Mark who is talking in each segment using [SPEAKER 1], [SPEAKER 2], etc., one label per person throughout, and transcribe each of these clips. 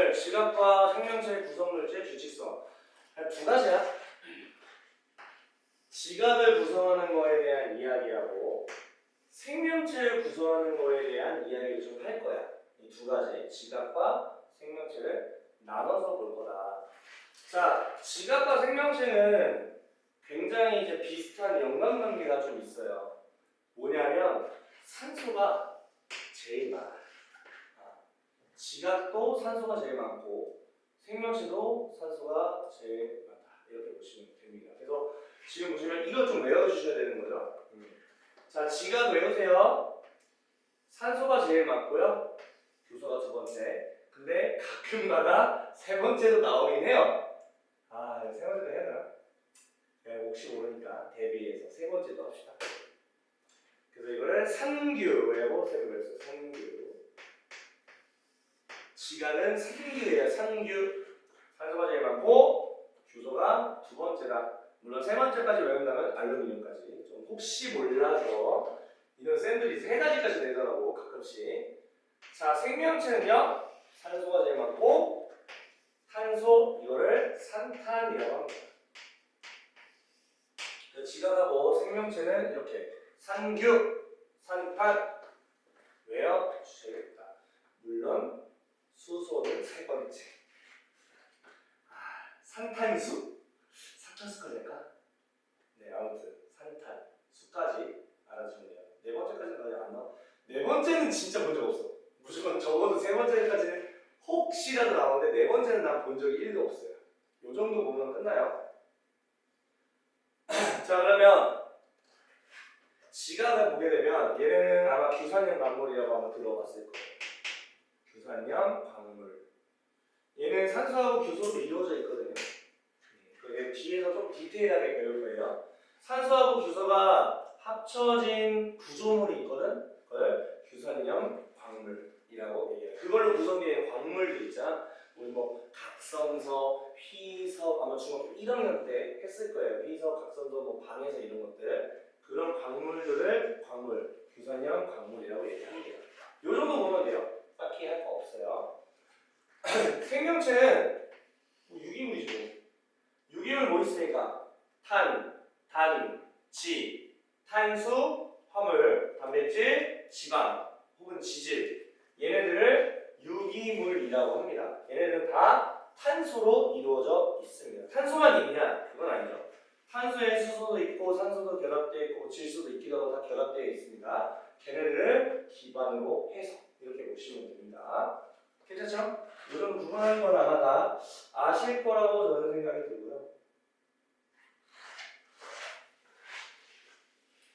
[SPEAKER 1] 오늘 지각과 생명체의 구성물질 규칙성 두 가지야. 지각을 구성하는 거에 대한 이야기하고 생명체를 구성하는 거에 대한 이야기를 좀 할 거야. 이 두 가지, 지각과 생명체를 나눠서 볼 거다. 자, 지각과 생명체는 굉장히 이제 비슷한 연관관계가 좀 있어요. 뭐냐면 산소가 제일 많아. 지각도 산소가 제일 많고 생명체도 산소가 제일 많다. 이렇게 보시면 됩니다. 그래서 지금 보시면 이걸 좀 외워주셔야 되는 거죠. 자, 지각 외우세요. 산소가 제일 많고요. 교소가 두 번째. 근데 가끔가다 세 번째도 나오긴 해요. 세 번째도 해야 되나? 혹시 모르니까 대비해서 세 번째도 합시다. 그래서 이거를 산규 외우고 세부했어요. 산규. 지각은 산규예요. 산규. 산소가 제일 많고 규소가 두 번째다. 물론 세 번째까지 외운다면 알루미늄까지. 좀 혹시 몰라서 이런 샌들이 세 가지까지 되더라고 가끔씩. 자, 생명체는요. 산소가 제일 많고 탄소, 이거를 산탄이라고 합니다. 지각하고 생명체는 이렇게 산규, 산탄 외워주셔야겠다. 물론 수소는 세 번째. 산탄수? 산탄수까지 할까? 네, 아무튼 산탄, 수까지 알아주시면 돼요. 네 번째까지는 거의 안 나와. 네 번째는 진짜 본 적 없어. 무조건 적어도 세 번째까지는 혹시라도 나오는데 네 번째는 난 본 적이 1도 없어요. 요 정도 보면 끝나요. 자, 그러면 지각을 보게 되면 얘는 아마 규산염 광물이라고 아마 들어봤을 거예요. 규산염 광물. 얘는 산소하고 규소로 이루어져 있거든요. 그게 뒤에서 좀 디테일하게 배울 거예요. 산소하고 규소가 합쳐진 구조물이 있거든. 그걸 규산염 광물이라고 얘기해요. 그걸로 구성되어 광물들 있잖아. 우리 뭐 각성서, 휘석, 아마 중학교 1학년 때 했을 거예요. 휘석, 각성서, 뭐 방에서 이런 것들. 그런 광물들을 광물, 규산염 광물이라고 얘기하는 거예요. 요 정도 보면 돼요. 딱히 할 거 없어요. 생명체는 유기물이죠. 유기물 뭐 있으니까 탄, 지, 탄수, 화물, 단백질, 지방 혹은 지질, 얘네들을 유기물이라고 합니다. 얘네들은 다 탄소로 이루어져 있습니다. 탄소만 있냐? 그건 아니죠. 탄소에 수소도 있고 산소도 결합되어 있고 질소도 있기도 하고 다 결합되어 있습니다. 걔네들을 기반으로 해서 이렇게 보시면 됩니다. 괜찮죠? 이런 구분하는 건 아마 다 아실 거라고 저는 생각이 들고요.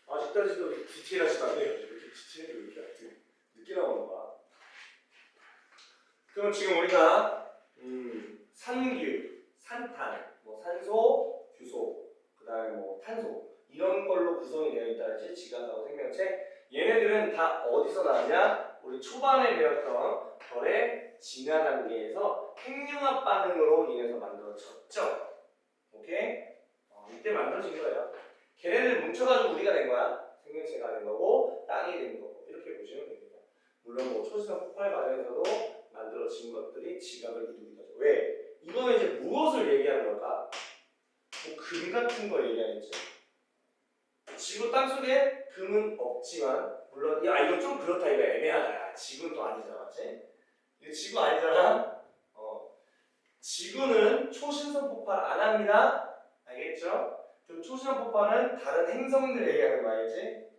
[SPEAKER 1] 아직까지도 디테일하지도 않네요. 이렇게 디테일이 왜 이렇게 늦게 나오는 거야. 그럼 지금 우리가 산규, 산탄, 뭐 산소, 규소, 그 다음에 뭐 탄소 이런 걸로 구성이 되어 있다든지 지각하고 생명체 얘네들은 다 어디서 나왔냐? 우리 초반에 배웠던 결의 진화 단계에서 핵융합 반응으로 인해서 만들어졌죠. 오케이? 이때 만들어진 거예요. 걔네들 뭉쳐가지고 우리가 된 거야. 생명체가 된 거고 땅이 된 거고 이렇게 보시면 됩니다. 물론 뭐 초시성 폭발 과정에서도 만들어진 것들이 지각을 이루기도 하죠. 왜? 이거는 이제 무엇을 얘기하는 걸까? 뭐 금 같은 걸 얘기하겠지. 지구 땅속에 금은 없지만 물론 이건 좀 그렇다 이거 애매하다. 지구는 또 아니잖아, 맞지? 이거 지구 아니잖아. 지구는 초신성 폭발 안 합니다. 알겠죠? 그럼 초신성 폭발은 다른 행성들 얘기하는 거 알겠지?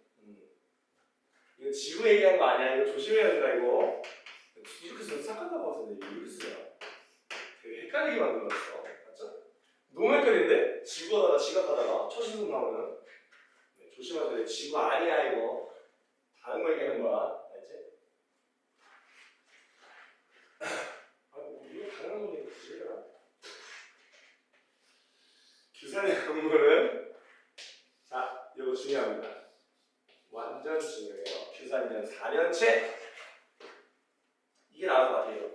[SPEAKER 1] 이거 지구 얘기하는 거 아니야. 이거 조심해야 된다 이거. 이렇게 쓰면 싹한다고 같은데 이렇게 쓰냐? 되게 헷갈리게 만들어놨어. 맞죠? 너무 헷갈린데? 지구하다가 지각하다가 초신성 나오면 조심하셔야 돼. 지구 아니야 이거. 다른 거 얘기하는 거야. 알지? 이거 다른 거 얘기하는 규산의 광물은 자, 이거 중요합니다. 완전 중요해요. 규산염 4면체 이게 나올 것 같아요.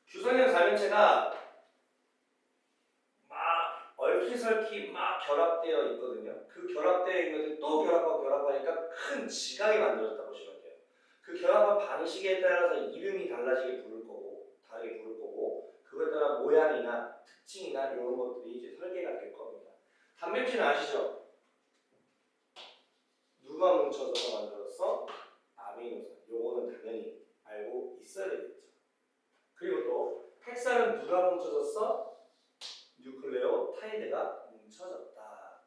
[SPEAKER 1] 규산염 4면체가 막 얼키설키 막 결합되어 있거든요. 그 결합되어 있는데 또 결합하고 결합하니까 큰 지각이 만들어졌다 보시면 돼요. 그 결합한 방식에 따라서 이름이 달라지게 부를 거고 특성이나 특징이나 이런 것들이 이제 설계가 될 겁니다. 단백질은 아시죠? 누가 뭉쳐져서 만들었어? 아미노산. 요거는 당연히 알고 있어야 되겠죠. 그리고 또 핵산은 누가 뭉쳐졌어? 뉴클레오타이드가 뭉쳐졌다.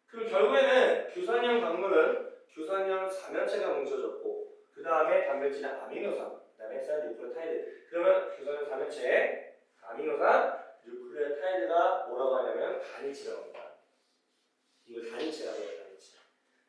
[SPEAKER 1] 그럼 결국에는 규산형 광물은 규산형 사면체가 뭉쳐졌고 그 다음에 단백질은 아미노산, 그 다음에 핵산 뉴클레오타이드. 그러면 규산형 사면체, 아미노산, 뉴클레오타이드가 뭐라고 하냐면 단위체라고 합니다. 이걸 단위체라고 해요. 단위체.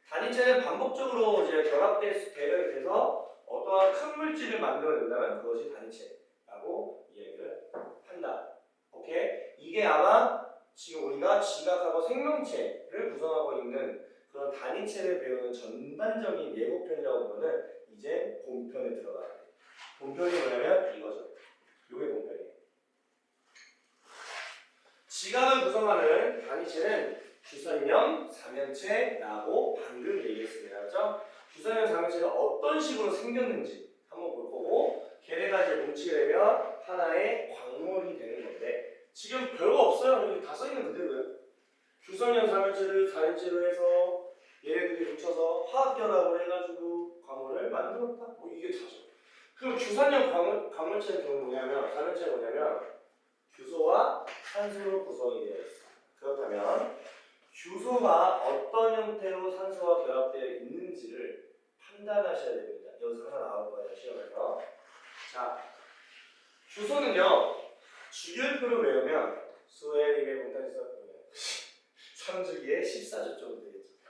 [SPEAKER 1] 단위체는 반복적으로 이제 결합돼서 어떠한 큰 물질을 만들어낸다면 그것이 단위체라고 이야기를 한다. 오케이? 이게 아마 지금 우리가 지각하고 생명체를 구성하고 있는 그런 단위체를 배우는 전반적인 예고편이라고 보면은 이제 본편에 들어가야 돼. 본편이 뭐냐면 이거죠. 요게 본편이에요. 지각을 구성하는 단위체는 규산형 사면체라고 방금 얘기했습니다. 그렇죠? 규산형 사면체가 어떤 식으로 생겼는지 한번 볼 거고 걔네가 이제 뭉치게 되면 하나의 광물이 되는 건데 지금 별거 없어요. 여기 다 써있는 그대로예요. 규산형 사면체를 단위체로 해서 얘네들이 뭉쳐서 화학결합을 해가지고 광물을 만들었다. 뭐 이게 다죠. 그럼 규산형 광물체의 경우 뭐냐면 사면체는 뭐냐면 규소와 산소로 구성이 되어 있습니다. 그렇다면 규소가 어떤 형태로 산소와 결합되어 있는지를 판단하셔야 됩니다. 여기서 하나 나올 거예요. 시험에서. 자, 규소는요. 주기율표를 외우면 수의 200 공탄지수 3주기에 14주 정도 되겠죠.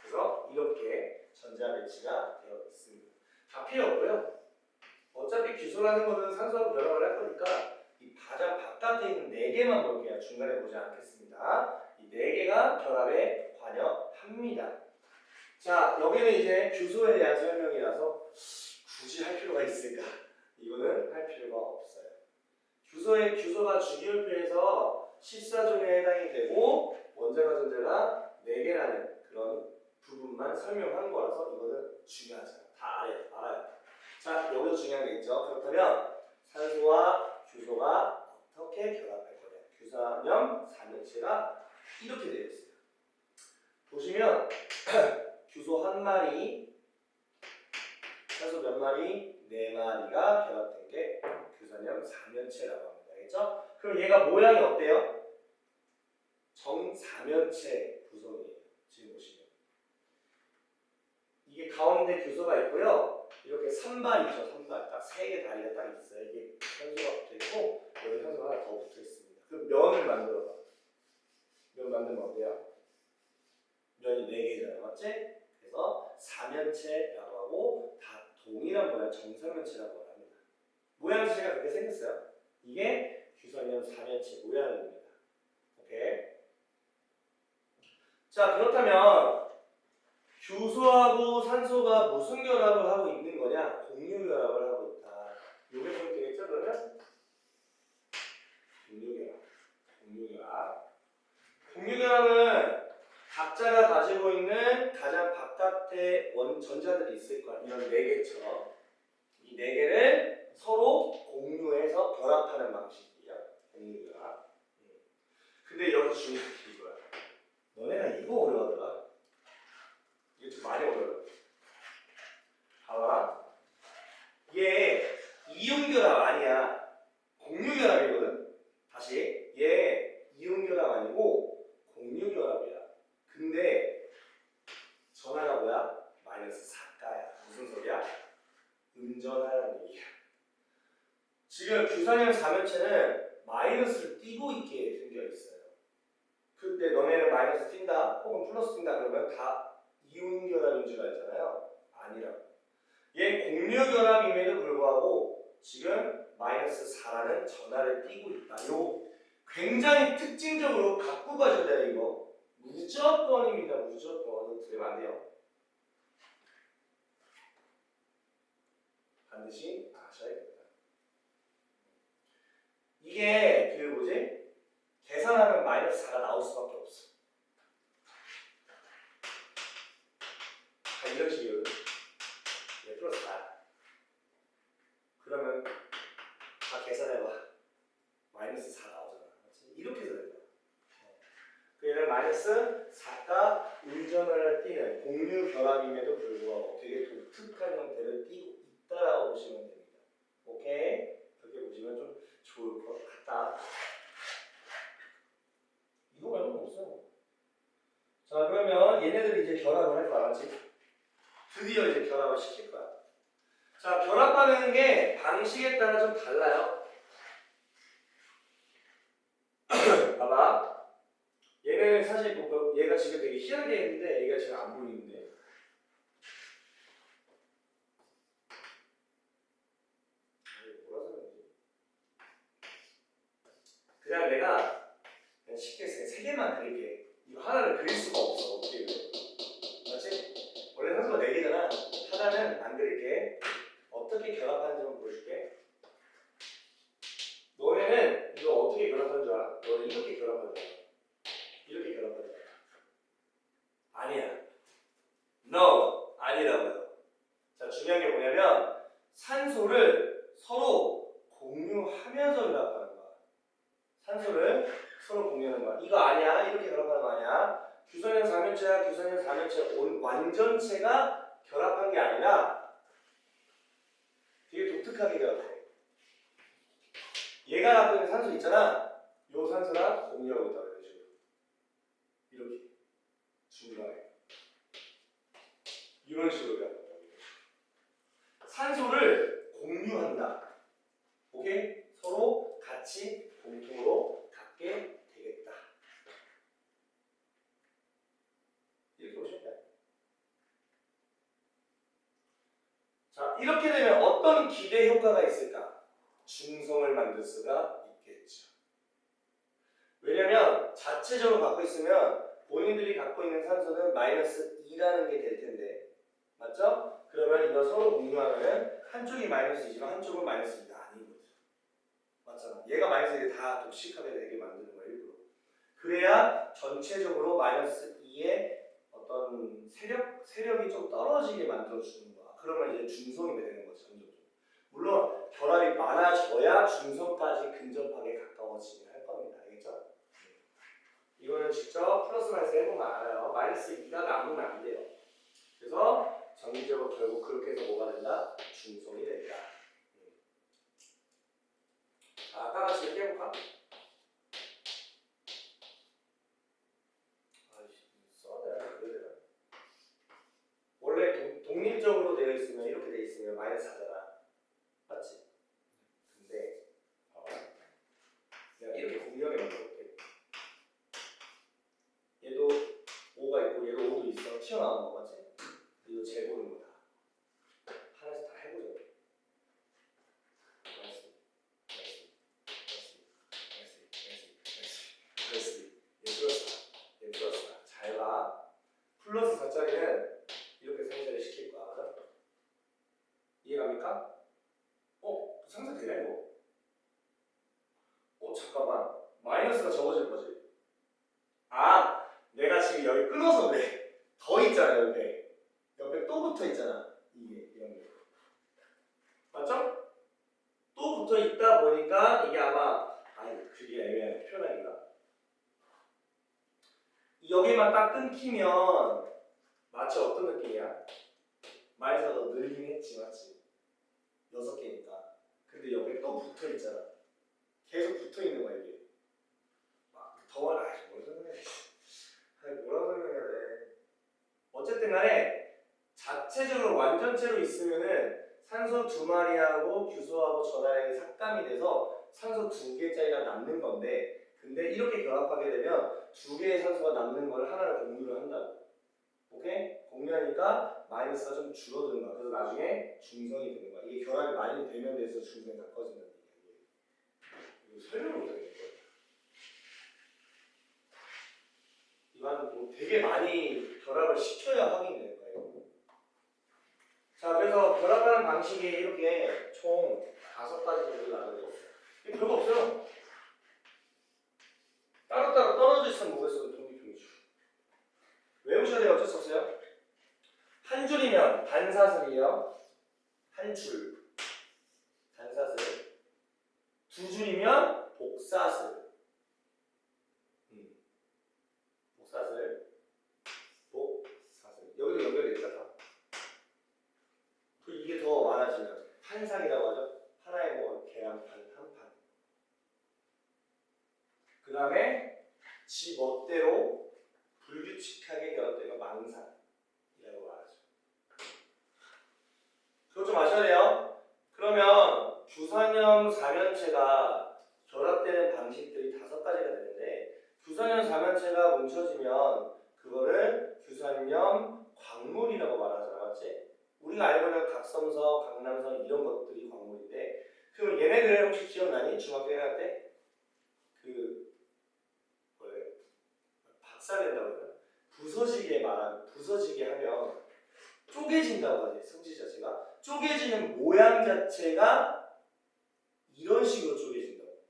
[SPEAKER 1] 그래서 이렇게 전자 배치가 되어 있습니다. 다 필요 없고요. 어차피 규소라는 것은 산소하고 결합을 할 거니까 이 가장 바깥에 있는 4개만 볼게요. 중간에 보지 않겠습니다. 이 4개가 결합에 관여합니다. 자, 여기는 이제 규소에 대한 설명이라서 굳이 할 필요가 있을까? 이거는 할 필요가 없어요. 규소가 주기율표에서 14종에 해당이 되고 원자가 전자가 4개라는 그런 부분만 설명한 거라서 이거는 중요하지 않아요. 다 알아요. 자, 여기서 중요한 게 있죠. 그렇다면 산소와 규소가 어떻게 결합할 거냐. 규산형 사면체가 이렇게 되어 있어요. 보시면 규소 한 마리, 산소 몇 마리? 4마리가 결합된 게 규산형 사면체라고 합니다. 알겠죠? 그럼 얘가 모양이 어때요? 정사면체 구성이에요. 지금 보시면 이게 가운데 규소가 있고요. 이렇게 산발이죠. 산발. 딱 3개 다리가 딱 있어요. 이게 산소가 붙어있고 여기 산소가 하나 더 붙어있습니다. 그럼 면을 만들어봐. 면 만들면 어때요? 면이 4개잖아요. 맞지? 그래서 사면체라고 하고 다 동일한 모양 정사면체라고 합니다. 모양 자체가 그렇게 생겼어요. 이게 규산형 사면체 모양입니다. 오케이? 자, 그렇다면 규소하고 산소가 무슨 결합을 하고 있는 거냐? 공유 결합을 하고 있다. 요게 포인트겠죠? 그러면 공유 결합은 각자가 가지고 있는 가장 바깥에 전자들이 있을 거야. 이런 4개처럼 이 4개를 서로 공유해서 결합하는 방식이에요. 공유 결합. 근데 여기 중요한 게 이거야. 너네가 이거 어려워하더라. 이게 좀 많이 어려워요. 봐봐. 얘 이온결합 아니야. 공유결합이거든. 다시 얘 이온결합 아니고 공유결합이야. 근데 전화가 뭐야? 마이너스 4가야. 무슨 소리야? 음전하라는 얘기야. 지금 규산형 사면체는 마이너스를 띄고 있게 생겨 있어요. 근데 너네는 마이너스 띈다 혹은 플러스 띈다 그러면 다 이온결합인 줄 알잖아요. 아니라고. 얘 공유결합임에도 불구하고 지금 마이너스 4라는 전하를 띄고 있다. 이거 굉장히 특징적으로 갖고 가셔야 돼요. 이거 무조건입니다. 무조건. 이거 들으면 안 돼요. 반드시 아셔야 됩니다. 이게 그 뭐지? 계산하면 마이너스 4가 나올 수밖에 없어. 이런 식이거든. 얘 플러스 4. 그러면 다 계산해봐. 마이너스 4 나오잖아. 그러면 마이너스 4가 운전을 띠는 공유 결합임에도 불구하고 되게 독특한 형태를 띠고 있다라고 보시면 됩니다. 오케이? 그렇게 보시면 좀 좋을 것 같다. 이거 말고는 없어요. 자, 그러면 얘네들이 이제 결합을 할 거야, 알았지? 드디어 이제 결합을 시킬 거야. 자, 결합하는 게 방식에 따라 좀 달라요. 봐봐. 얘는 사실 얘가 지금 되게 희한하게 했는데 얘가 지금 안 보이는데. 뭐라 설명하지? 그냥 내가 그냥 쉽게 세 개만 그릴게. 이거 하나를 그릴 수가 없어. 어떻게 그려? 맞지? 원래 산수가 4개잖아. 하나는 안 그릴게. 어떻게 결합하는지 보여줄게. 너네는 이거 어떻게 결합하는 줄 알아? 너는 이렇게 결합하는 줄 알아. 이렇게 결합하는 줄 알아. 아니야. No. 아니라고요. 자, 중요한 게 뭐냐면 산소를 서로 공유하면서 결합하는 거야. 산소를 서로 공유하는 거야. 이거 아니야. 이렇게 결합하는 거 아니야. 규선형 4면체와 규선형 4면체 완전체가 결합한 게 아니라 되게 독특하게 결합해. 얘가 갖고 있는 산소 있잖아. 요 산소랑 공유하고 있다고 이런 식으로. 이렇게 중간에 이런 식으로 결합한다. 산소를 공유한다. 오케이? 서로 같이 공통으로 갖게 되겠다. 이렇게 보시면 돼요. 자, 이렇게 되면 어떤 기대 효과가 있을까? 중성을 만들 수가 있겠죠. 왜냐면 자체적으로 갖고 있으면 본인들이 갖고 있는 산소는 마이너스 2라는 게 될 텐데, 맞죠? 그러면 이거 서로 공유하면 한쪽이 마이너스 2지만 한쪽은 마이너스 2가 아닌 거죠. 맞잖아. 얘가 마이너스 2를 다 독식하게 되게 만드는 거예요, 일부러. 그래야 전체적으로 마이너스 2의 어떤 세력이 좀 떨어지게 만들어주는 거야. 그러면 이제 중성이 되는 거죠, 점점. 물론 결합이 많아져야 중성까지 근접하게 가까워지긴 할 겁니다. 알겠죠? 이거는 직접 플러스 마이너스 해보면 알아요. 마이너스 2가 남으면 안 돼요. 그래서 정기적으로 결국 그렇게 해서 뭐가 된다? 중성이 된다. 아까 같이 이렇게 해볼까? 써야 되나? 원래 독립적으로 되어 있으면 이렇게 되어 있으면 마이너스 4잖아. 맞지? 근데 내가 이렇게 공유하게 만들어볼게. 얘도 5가 있고 얘도 5도 있어. 튀어나온 거 맞지? 이거 재보는 거다. 하나씩 다 해보자. 얘 플러스다. 잘 봐. 플러스 4짜리는 이렇게 상쇄를 시킬 거야. 맞아? 이해갑니까? 상쇄되네 이거. 잠깐만. 마이너스가 적어질 거지. 아, 내가 지금 여기 끊어서 그래. 더 있잖아 옆에. 옆에 또 붙어 있잖아. 이게 이런 게. 맞죠? 또 붙어 있다 보니까 이게 아마 그게 애매하네 표현하기가. 여기만 딱 끊기면 마치 어떤 느낌이야? 마이너스가 더 늘긴 했지, 맞지? 6개니까. 근데 옆에 또 붙어 있잖아. 계속 붙어 있는 거야 이게. 뭘 설명해야 돼? 뭐라고 설명해야 돼? 어쨌든 간에 자체적으로 완전체로 있으면은 산소 2마리하고 규소하고 전하량이 삭감이 돼서 산소 2개짜리가 남는 건데, 근데 이렇게 결합하게 되면 2개의 산소가 남는 걸 하나를 공유를 한다고. 오케이? 공유하니까 마이너스가 좀 줄어드는 거야. 그래서 나중에 중성이 되는 거야. 이게 결합이 많이 되면 돼서 중성이 가까워진다는 얘기야. 이거 설명을 못하겠는 거야. 이건 뭐 되게 많이 결합을 시켜야 확인이 될 거예요. 자, 그래서 결합하는 방식이 이렇게 총 5가지 정도 나눠져 있어요. 이게 별거 없어요. 따로따로 떨어져 있으면 뭐가 있어도 독립형이죠. 외우셔야 돼요. 어쩔 수 없어요. 한 줄이면 반사슬이에요. 한 줄. 반사슬. 2줄이면 복사슬. 판상이라고 하죠. 하나의 뭐 계란판 한 판. 그 다음에 지 멋대로 불규칙하게 결합된 거 망상이라고 말하죠. 그거 좀 아셔야 돼요. 그러면 규산염 사면체가 결합되는 방식들이 5가지가 되는데 규산염 사면체가 뭉쳐지면 그거를 규산염 광물이라고 말하잖아, 맞지? 우리가 알고 있는 각성서, 강남선 이런 것들이 광물인데 그럼 얘네들 혹시 기억나니? 중학교 1학년 때? 그 뭐래? 박살낸다고 했나? 부서지게 하면 쪼개진다고 하지, 성질 자체가. 쪼개지는 모양 자체가 이런 식으로 쪼개진다고.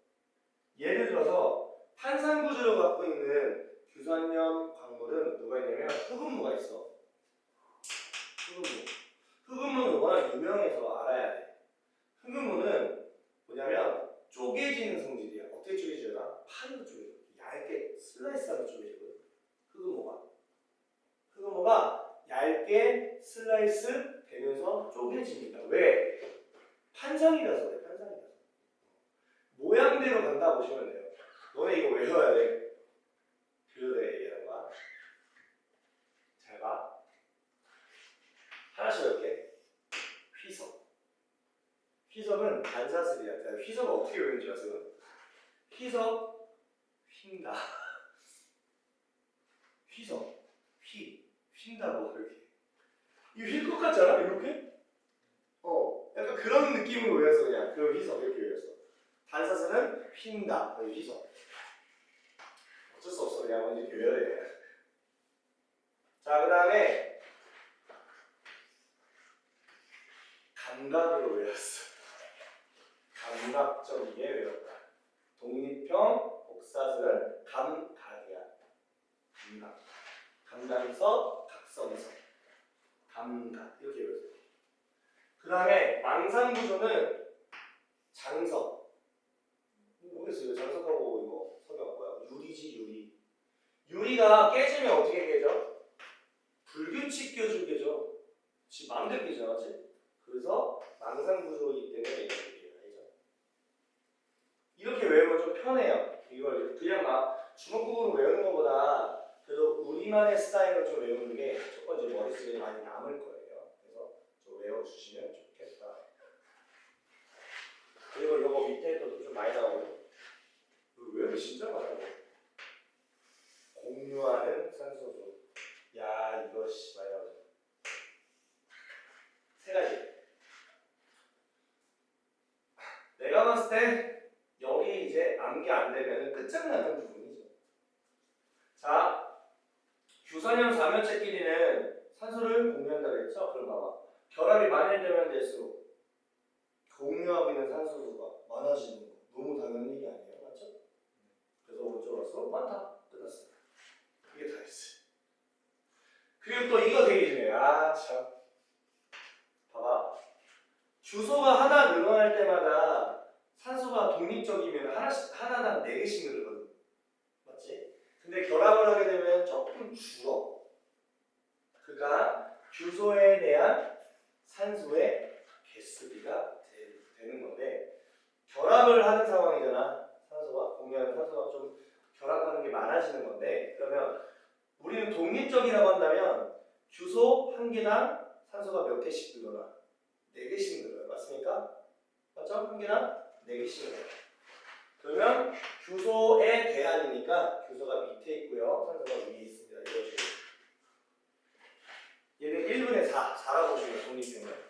[SPEAKER 1] 예를 들어서 탄산구조를 갖고 있는 규산염 광물은 누가 있냐면 흑음무가 있어. 흑음무는 워낙 유명해서 알아야 돼. 흑음무는 뭐냐면 쪼개지는 성질이야. 어떻게 쪼개지나? 판으로 쪼개져. 얇게 슬라이스하면 쪼개지거든. 흑음무가 얇게 슬라이스 되면서 쪼개집니다. 왜? 판상이라서 그래. 판상이라서. 모양대로 간다 보시면 돼요. 너네 이거 외워야 돼. 그려야 얘기하는 거야. 잘 봐. 하나씩 외울게. 휘석. 휘석은 반사슬이야. 자, 휘석은 어떻게 외우는 줄 아세요? 휘석, 휜다. 휘석, 휜다고 그렇게. 이거 휜 것 같잖아? 이렇게? 약간 그런 느낌으로 외웠어 그냥. 그 휘석 이렇게 외웠어. 반사슬은 휜다. 휘석. 어쩔 수 없어. 그냥 이렇게 외워야 돼. 자, 그 다음에 감각으로 외웠어. 감각적이게 외웠다. 독립형 복사슬은 감각이야. 감각. 감각서, 각성서. 감각. 이렇게 외웠어요. 그 다음에 망상구조는 장석. 모르겠어요. 장석하고 이거 설명 뭐야? 유리지, 유리. 유리가 깨지면 어떻게 깨져? 불규칙 껴줄 깨져. 지 마음대로 깨져, 맞지? 그래서 망상구조이기 때문에 이렇게 깨요. 알죠? 이렇게 외우면 좀 편해요. 이걸 그냥 막 주먹구구로 외우는 것보다 그래도 우리만의 스타일로 좀 외우는 게 첫 번째 머릿속에 많이 남을 거예요. 그래서 좀 외워주시면 좋겠다. 그리고 이거 밑에 또 좀 많이 나오고 외우기 진짜 많아요. 공유하는 산소수. 야, 이거 씨 많이 나오죠. 3가지. 내가 봤을 때 여기 이제 암기 안 되면 끝장나는 부분이죠. 자, 규산염 사면체끼리는 산소를 공유한다고 했죠? 그럼 봐봐. 결합이 많이 되면 될수록 공유하고 있는 산소수가 많아지는 거 너무 당연한 얘기 아니에요? 맞죠? 그래서 오른쪽으로 갈수록 많다. 끝났어요. 이게 다 있어요. 그리고 또 이거 되게 중요해요. 아, 참. 봐봐. 주소가 하나 늘어날 때마다 산소가 독립적이면 하나당 4개씩 늘거든. 맞지? 근데 결합을 하게 되면 조금 줄어. 그러니까 규소에 대한 산소의 개수비가 되는 건데 결합을 하는 상황이잖아. 산소가 공유하는 산소가 좀 결합하는 게 많아지는 건데 그러면 우리는 독립적이라고 한다면 규소 한 개당 산소가 몇 개씩 늘어나? 4개씩 늘어요. 맞습니까? 맞죠? 한 개당 4개씩 늘어요. 그러면 규소에 대한이니까 규소가 밑에 있고요. 산소가 위에 있습니다. 이런 식으로. 얘는 1분의 4라고 보시면 독립되면.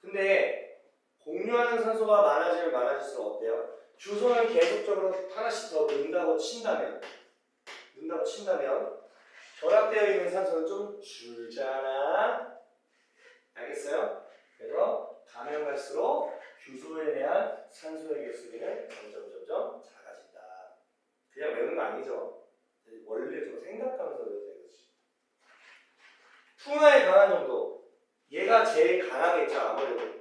[SPEAKER 1] 근데 공유하는 산소가 많아지면 많아질수록 어때요? 규소는 계속적으로 하나씩 더 는다고 친다면 결합되어 있는 산소는 좀 줄잖아. 알겠어요? 그래서 가면 갈수록 규소에 대한 산소의 개수비는 점점 작아진다. 그냥 외우는 거 아니죠. 원리를 좀 생각하면서 외워야 되겠지. 풍화에 강한 정도. 얘가 제일 강하겠죠. 아무래도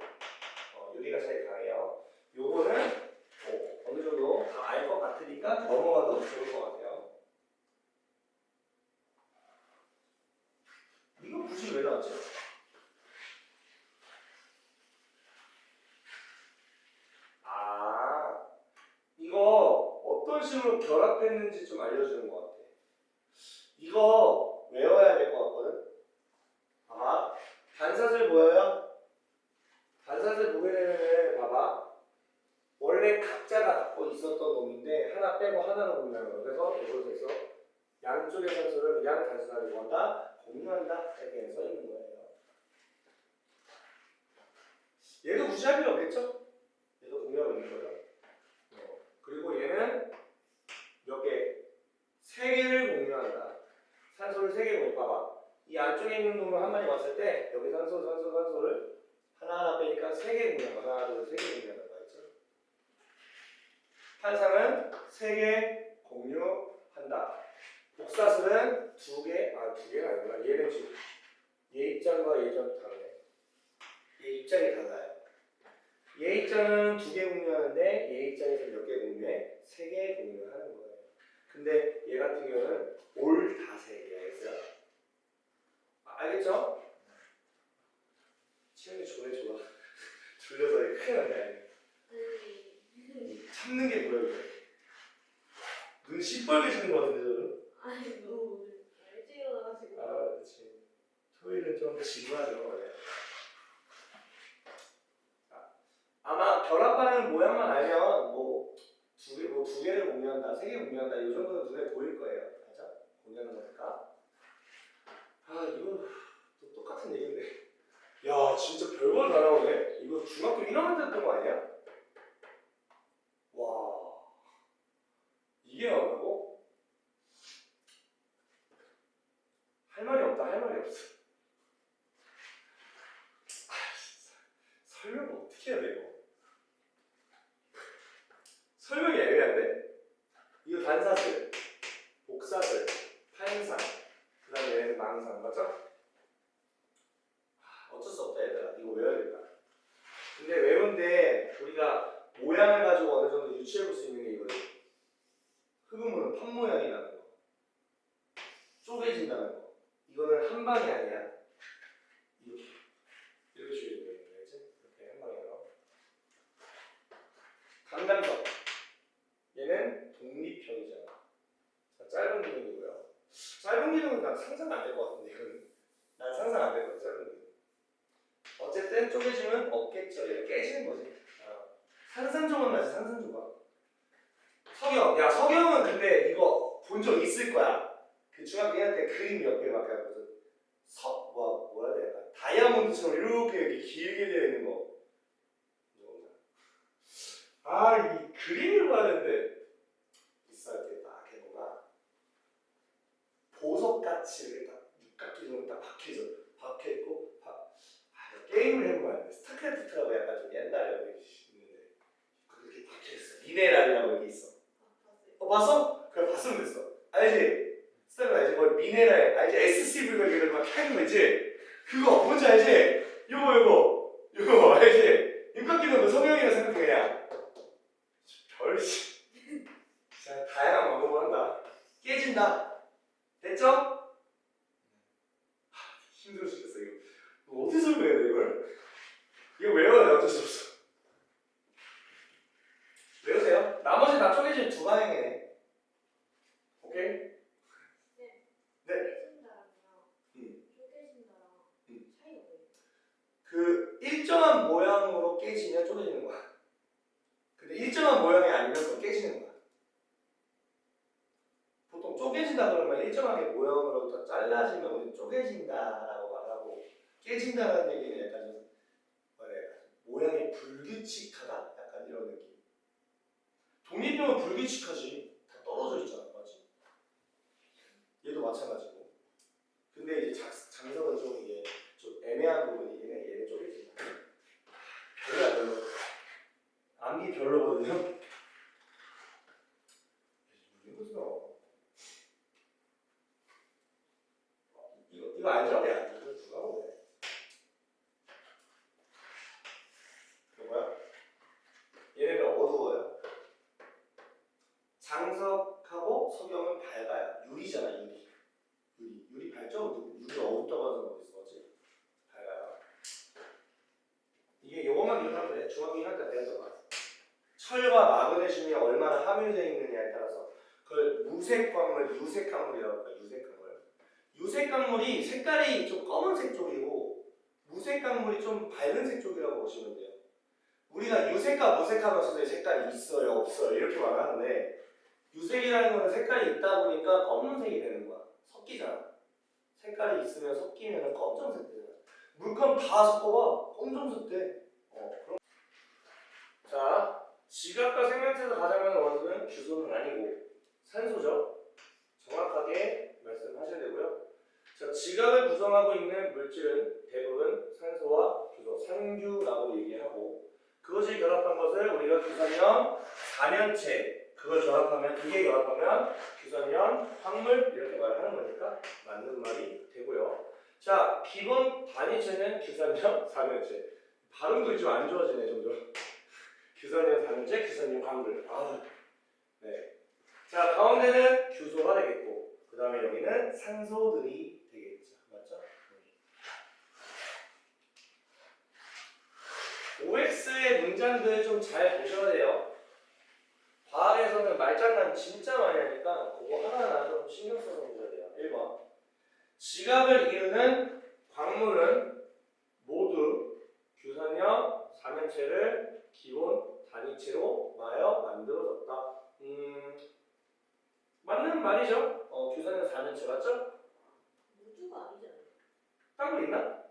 [SPEAKER 1] 유리가 제일 강해요. 요거는 어느 정도 다 알 것 같으니까 넘어가도 좋을 것 같아요. 왜 나왔지? 아, 이거 어떤 식으로 결합했는지 좀 알려주는 것 같아. 이거 외워야 될 것 같거든. 봐봐, 반사절 보여요? 반사절 보게 되면 봐봐, 원래 각자가 갖고 있었던 놈인데 하나 빼고 하나로 공유하는 거. 그래서 이것을 해서 양쪽의 산소를 그냥 단순하게 구한다, 공유한다 이렇게 써 있는 거예요. 얘도 무시할 필요 없겠죠? 얘도 공유하고 있는 거죠. 그리고 얘는 몇 개? 세 개를 공유한다. 산소를 세 개 공유. 봐봐. 이 안쪽에 있는 놈을 한 마리 봤을 때 여기 산소를 하나하나 빼니까 세 개 공유한 거. 하나, 둘, 세 개 공유하는 거 있죠? 탄산은 세 개 공유한다. 복사술은 두 개가 아니구나. 얘는 지금 얘 입장과 얘 입장이 다르네. 얘 입장이 달라요. 얘 입장은 두 개 공유하는데 얘 입장에서 몇 개 공유해? 세 개 공유하는 거예요. 근데 얘 같은 경우는 올 다 세 개야. 알겠어요? 알겠죠? 치현이 좋네 좋아. 졸려서 큰일 났네. 참는 게 뭐야 이거? 눈 시뻘개지는 거 같은데 저는?
[SPEAKER 2] 아니 너무 일찍 일어나가지고.
[SPEAKER 1] 아 그렇지. 토요일은 좀 지루하죠 원래. 아마 결합하는 모양만 알면 두 개를 공유한다, 세 개 공유한다 이 정도는 눈에 보일 거예요. 맞아? 공유하는 거니까. 아 이거 또 똑같은 얘기인데. 야 진짜 별걸 다 나오네. 이거 중학교 1학년 때 했던 거 아니야? 와 이게 나온다고? 할 말이 없다. 할 말이 없어. 아 진짜 설명 어떻게 해야 돼 이거? 설명이 애매한데? 이거 단사슬, 복사슬, 탄산, 그 다음에 얘는 망산, 맞죠? 어쩔 수 없다 얘들아. 이거 외워야 된다. 근데 외운데 우리가 모양을 가지고 어느 정도 유추해 볼 수 있는 게 이거예요. 흑음은 판 모양이 나는 거, 쪼개진다는 거. 이거는 한 방이 아니야. 이렇게 쪼개지는 거예요. 알지? 이렇게 한 방에 나와. 강단석. 얘는 독립형이잖아. 자, 짧은 기둥이고요. 짧은 기둥은 난 상상 안 될 것 같은데 이건 난 상상 안 될 것 같아. 짧은 기둥. 어쨌든 쪼개지면 없겠죠. 얘가 깨지는 거지. 산산조각 나지. 산산조각. 석영. 야 석영은 근데 이거 본 적 있을 거야. 그 중학교 1학년 때 그림 몇 개 막 해가지고 뭐라 해야 되나, 다이아몬드처럼 이렇게 길게 되어 있는 거. 아 이 그림을 봐야 되는데 비쌀 때 딱 해보가 보석같이 이렇게 딱 육각기 정도 딱 박혀있고 게임을 해보면 안 돼. 스타크래프트라고 약간 좀 옛날에 여기 있는데 그렇게 박혀있어. 미네랄이라고 여기 있어. 봤어? 그래 봤으면 됐어. 알지? 스타크 알지? 거기 미네랄 알지? SCV가 이걸 막 하는 거 있지? 그거 뭔지 알지? 요거 알지? 육각기는 그 성형이라 생각해 그냥. 별씨. 진짜 다양한 방법을 한다. 깨진다. 됐죠? 힘들어 죽겠어 이거. 어떻게 설명해야 돼 이걸? 이거 외워야 돼. 어쩔 수 없어. 외우세요. 나머지 다 쪼개진 두 방향이네. 오케이?
[SPEAKER 2] 네.
[SPEAKER 1] 네.
[SPEAKER 2] 깨진다랑요. 쪼개진다랑 차이가 뭐예요?
[SPEAKER 1] 그 일정한 모양으로 깨지면 쪼개지는 거야. 근데 일정한 모양이 아니면 그건 깨지는 거야. 보통 쪼개진다 그러면 일정하게 모양으로 잘라지면 우리 쪼개진다라고 말하고, 깨진다라는 얘기는 약간 좀 모양이 불규칙하다? 약간 이런 느낌. 독립형은 불규칙하지. 다 떨어져 있잖아. 맞지? 얘도 마찬가지고. 근데 이제 장석은 좀 이게 좀 애매한 부분이 얘는 쪼개진다. 별로야 별로. 암기 별로거든요. 이거 알죠? 야 이거 누가 보네. 이거 뭐야? 얘네는 어두워요. 장석하고 석영은 밝아요. 유리잖아 유리. 유리 밝죠? 유리 어둡다고 하는 거 있어, 맞지? 중학교 1학년 때 배웠던 거 같아. 철과 마그네슘이 얼마나 함유되어 있느냐에 따라서 그걸 무색광물, 유색광물이라고 할까요? 유색광물. 유색광물이 색깔이 좀 검은색 쪽이고 무색광물이 좀 밝은색 쪽이라고 보시면 돼요. 우리가 유색과 무색하면 선생님 색깔이 있어요, 없어요 이렇게 말하는데 유색이라는 거는 색깔이 있다 보니까 검은색이 되는 거야. 섞이잖아. 색깔이 있으면 섞이면 검정색 되잖아. 물감 다 섞어봐. 검정색 돼. 그럼. 자, 지각과 생명체에서 가장 많은 원소는 규소는 아니고 산소죠. 정확하게 말씀하셔야 되고요. 자, 지각을 구성하고 있는 물질은 대부분 산소와 규소, 산규라고 얘기하고 그것이 결합한 것을 우리가 규산염, 사면체 그걸 결합하면 그게 결합하면 규산염, 황물 이렇게 말을 하는 거니까 맞는 말이 되고요. 자, 기본 단위체는 규산염, 사면체. 발음도 좀 안 좋아지네 점점. 규산염, 사면체, 규산염, 황물. 네. 자, 가운데는 규소가 되겠고 그 다음에 여기는 산소들이 되겠죠. 맞죠? OX의 문장들 좀 잘 보셔야 돼요. 과학에서는 말장난 진짜 많이 하니까 그거 하나하나 좀 신경 써서 보셔야 돼요. 1번. 지각을 이루는 광물은 모두 규산염, 사면체를 기본 단위체로 만들어졌다. 맞는 말이죠. 규산염, 사면체 맞죠?
[SPEAKER 2] 모두가 아니잖아요.
[SPEAKER 1] 딴 거 있나?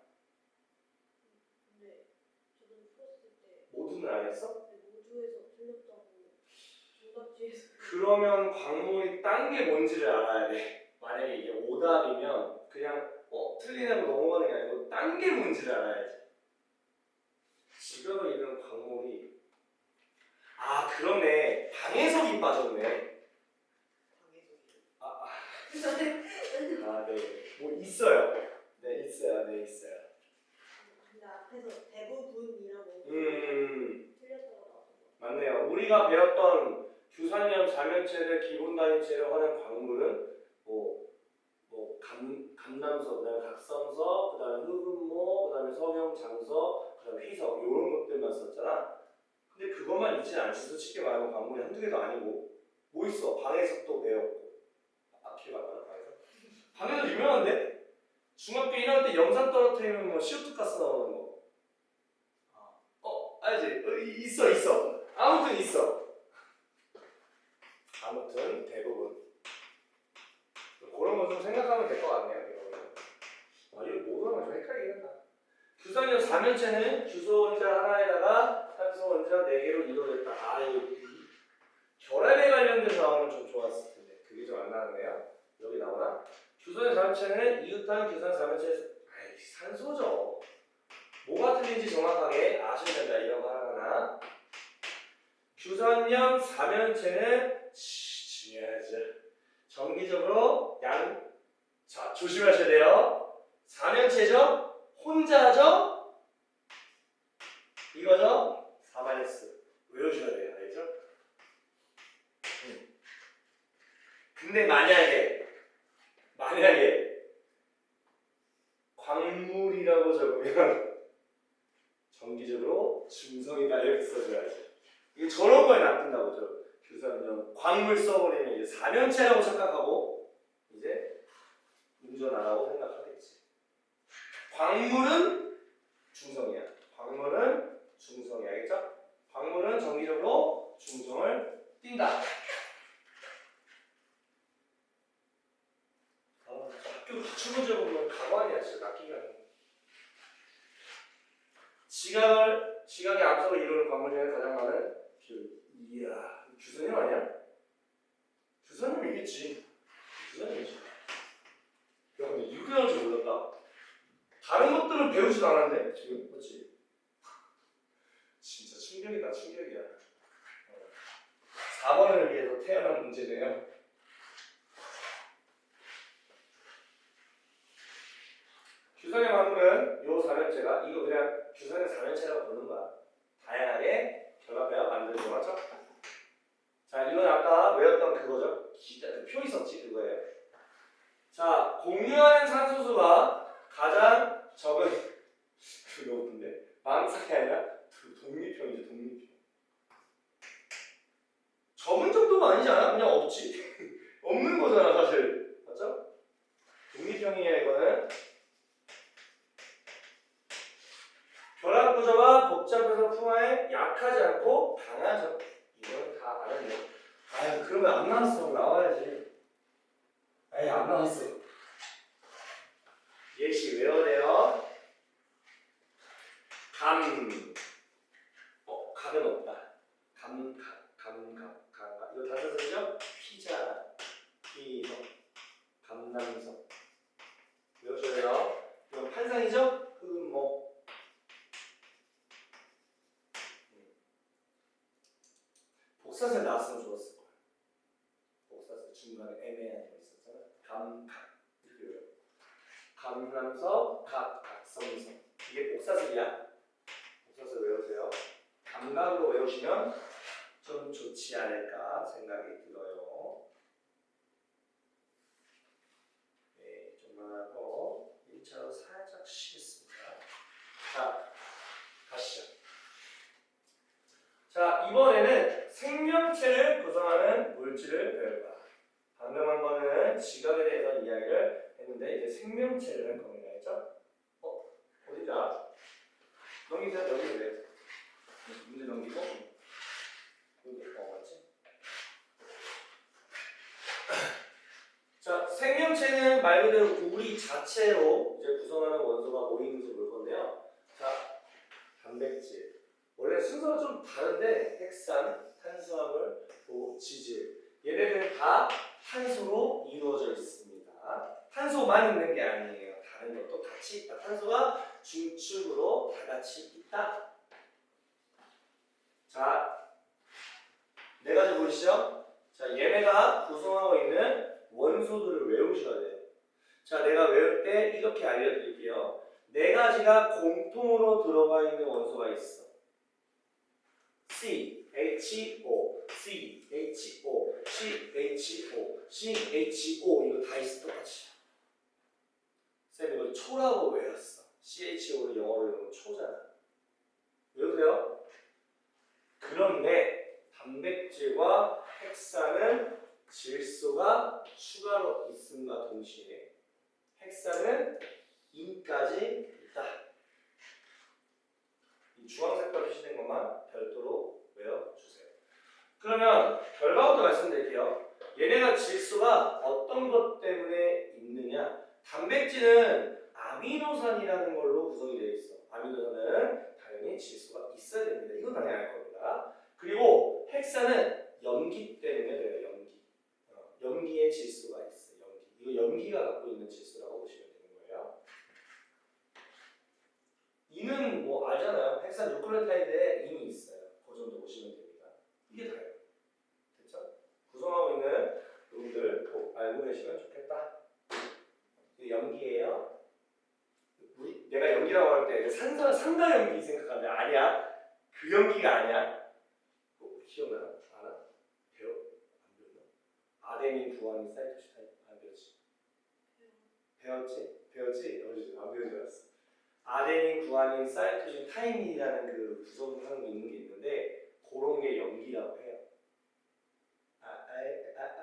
[SPEAKER 2] 근데 저도 풀었을 때
[SPEAKER 1] 모두는 아니었어?
[SPEAKER 2] 모두에서 틀렸다고 정답지에서
[SPEAKER 1] 그러면 광물이 딴 게 뭔지를 알아야 돼. 만약에 이게 오답이면 그냥 틀리다고 넘어가는 게 아니고 딴 게 뭔지를 알아야지. 지각을 이루는 광물이 그러네. 방해석이 빠졌네. 네. 뭐 있어요. 네, 있어요. 네, 있어요.
[SPEAKER 2] 근데 앞에서 대부분이라고 틀렸다고 나왔던 거.
[SPEAKER 1] 맞네요. 우리가 배웠던 규산염, 사면체를 기본 단위체로 하는 광물은 감남석, 그다음에 각성석, 그다음에 흑음모, 그다음에 석영, 장석, 그다음에 희석 이런 것들만 썼잖아. 근데 그것만 있지는 않지. 솔직히 말하면 광물이 한두 개도 아니고 뭐 있어? 방해석도 배웠고. 기억 안 나나 방해석? 방해석 유명한데? 중학교 1학년 때 염산 떨어뜨리면 뭐 시오트가스 나오는 거. 알지? 있어. 아무튼 있어. 아무튼 대부분. 그런 거 좀 생각하면 될 것 같네요. 이거 모르는 좀 헷갈리긴 한다. 규산염 사면체는 규소 원자 하나에다가 산소 원자 4개로 이루어졌다. 이거 결합에 관련돼서 나오면 좀 좋았을 텐데 그게 좀 안 나왔네요. 여기 나오나? 규산염 사면체는 이웃한 규산 사면체에서 산소죠. 뭐가 틀린지 정확하게 아셔야 된다. 이런 거 하나. 규산염 사면체는 중요하죠. 정기적으로 자, 조심하셔야 돼요. 사면체죠? 혼자 하죠? 이거죠? 4-S. 외우셔야 돼요. 알겠죠? 근데 만약에 광물이라고 적으면 정기적으로 중성이다 이렇게 써줘야지. 이게 저런 거에 놔둔다고 저 규산염 광물 써버리면 이제 사면체라고 착각하고 이제 운전하라고 생각하겠지. 광물은 중성이야. 광물은 중성이야. 알겠죠? 광물은 정기적으로 중성을 띈다. 학교 기출문제 보면 가관이야. 진짜 낚이가 아니야. 지각의 앞서서 이루는 광물 중에 가장 많은 이야, 규산염 아니야? 규산염이겠지. 규산염이지. 야, 근데 이렇게 나올 줄 몰랐다. 다른 것들은 배우지도 않았는데 지금, 그렇지? 진짜 충격이다, 충격이야. 4번을 위해서 태어난 문제네요. 규산염 광물은 요 사면체가 이거 그냥 규산염 사면체라고 부르는 거야. 다양하게 결합해야 만드는 거 맞죠? 자, 이건 아까 외웠던 그거죠. 그 표 있었지 그거예요. 자, 공유하는 산소수가 가장 적은 그거 웃긴데 망상이 아니라 독립형이죠. 복잡해서 풍화에 약하지 않고 강하죠. 이건 다 아는 거. 아유 그러면 안 나왔어. 나와야지. 에이 안 나왔어. 예시 외워야 돼요. 감은 없다. 이거 다 써서죠? 피자, 피서, 감남서. 외우셔야 돼요. 이건 판상이죠? 흑은 뭐. 복사세 나왔으면 좋았을 거야. 복사세 중간에 애매한 거 있었잖아. 이렇게 외워. 감남서, 각성서. 이게 복사세야. 복사세 외우세요. 감각으로 외우시면 좀 좋지 않을까 생각이 들어요. 네, 좀만 하고 1차로 살짝 쉬겠습니다. 자, 가시죠. 자, 이번에는 생명체를 구성하는 물질을 배울 거야. 방금 한 거는 지각에 대해서 이야기를 했는데 이제 생명체를 할 겁니다. 했죠? 어디자? 넘기세요. 여기 왜? 문제 넘기고 여기 맞지? 자, 생명체는 말 그대로 우리 자체로 이제 구성하는 원소가 모이면서 볼 건데요. 자, 단백질. 원래 순서가 좀 다른데 핵산, 탄수화물, 지질. 얘네들은 다 탄소로 이루어져 있습니다. 탄소만 있는 게 아니에요. 다른 것도 같이 있다. 탄소가 중축으로 다 같이 있다. 자, 네 가지 보이시죠? 자, 얘네가 구성하고 있는 원소들을 외우셔야 돼요. 자, 내가 외울 때 이렇게 알려드릴게요. 네 가지가 공통으로 들어가 있는 원소가 있어. CHO, CHO, CHO, CHO 이거 다 있어 똑같이. 쌤 이걸 초라고 외웠어. CHO를 영어로 외우면 초잖아. 외우세요? 그런데 단백질과 핵산은 질소가 추가로 있음과 동시에 핵산은 인까지 있다. 이 주황색깔 표시된 것만 별도로 외워주세요. 그러면 결과부터 말씀드릴게요. 얘네가 질소가 어떤 것 때문에 있느냐? 단백질은 아미노산이라는 걸로 구성이 되어 있어. 아미노산은 당연히 질소가 있어야 됩니다. 이건 당연히 알 겁니다. 그리고 핵산은 염기 때문에 돼요. 염기에 질소가 있어. 이거 염기가 갖고 있는 질소라고 보시면 되는 거예요. 이는 뭐 알잖아요. 핵산 뉴클레오타이드에 인이 있어요. 그 정도 보시면 됩니다. 이게 다예요. 됐죠? 구성하고 있는 놈들 꼭 알고 계시면 좋겠다. 이게 염기예요. 내가 염기라고 할 때 산소 상가 염기 생각하는데 아니야. 그 염기가 아니야. 기억나나? 알아? 배워? 안 배웠나? 아데닌, 구아닌, 사이토신 안 배웠지? 배웠지? 안 배운 줄 알았어. 아데닌, 구아닌, 사이토신, 타이민이라는 그 구성하는 게 있는 게 있는데 그런 게 염기라고 해요.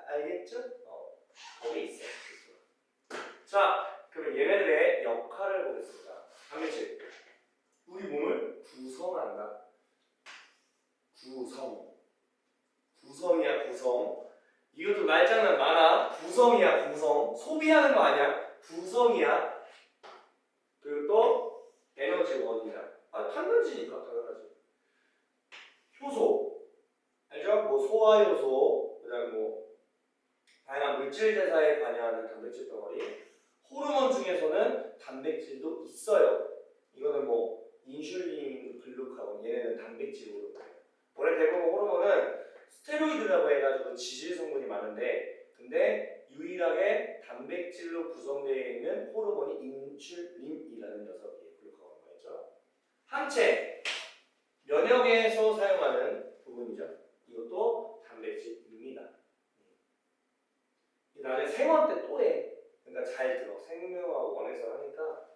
[SPEAKER 1] 알겠죠? 거기 있어요. 자, 그러면 얘네들의 역할을 보겠습니다. 단백질. 우리 몸을 구성한다. 구성이야 구성. 이것도 말장난 많아. 구성이야 구성. 소비하는 거 아니야. 구성이야. 그리고 또 에너지원이야. 탄단지니까 당연하지. 효소. 알죠? 뭐 소화효소. 그다음 뭐 다양한 물질 대사에 관여하는 단백질 덩어리. 호르몬 중에서는 단백질도 있어요. 이거는 뭐 인슐린, 글루카곤 얘네는 단백질 호르몬이에요. 원래 대부분 호르몬은 스테로이드라고 해가지고 지질 성분이 많은데 근데 유일하게 단백질로 구성되어 있는 호르몬이 인슐린이라는 녀석이에요. 글루카곤 말이죠. 항체, 면역에서 사용하는 부분이죠. 이것도 단백질입니다. 나중에 생원 때 또 해. 그러니까 잘 들어. 생명하고 원에서 하니까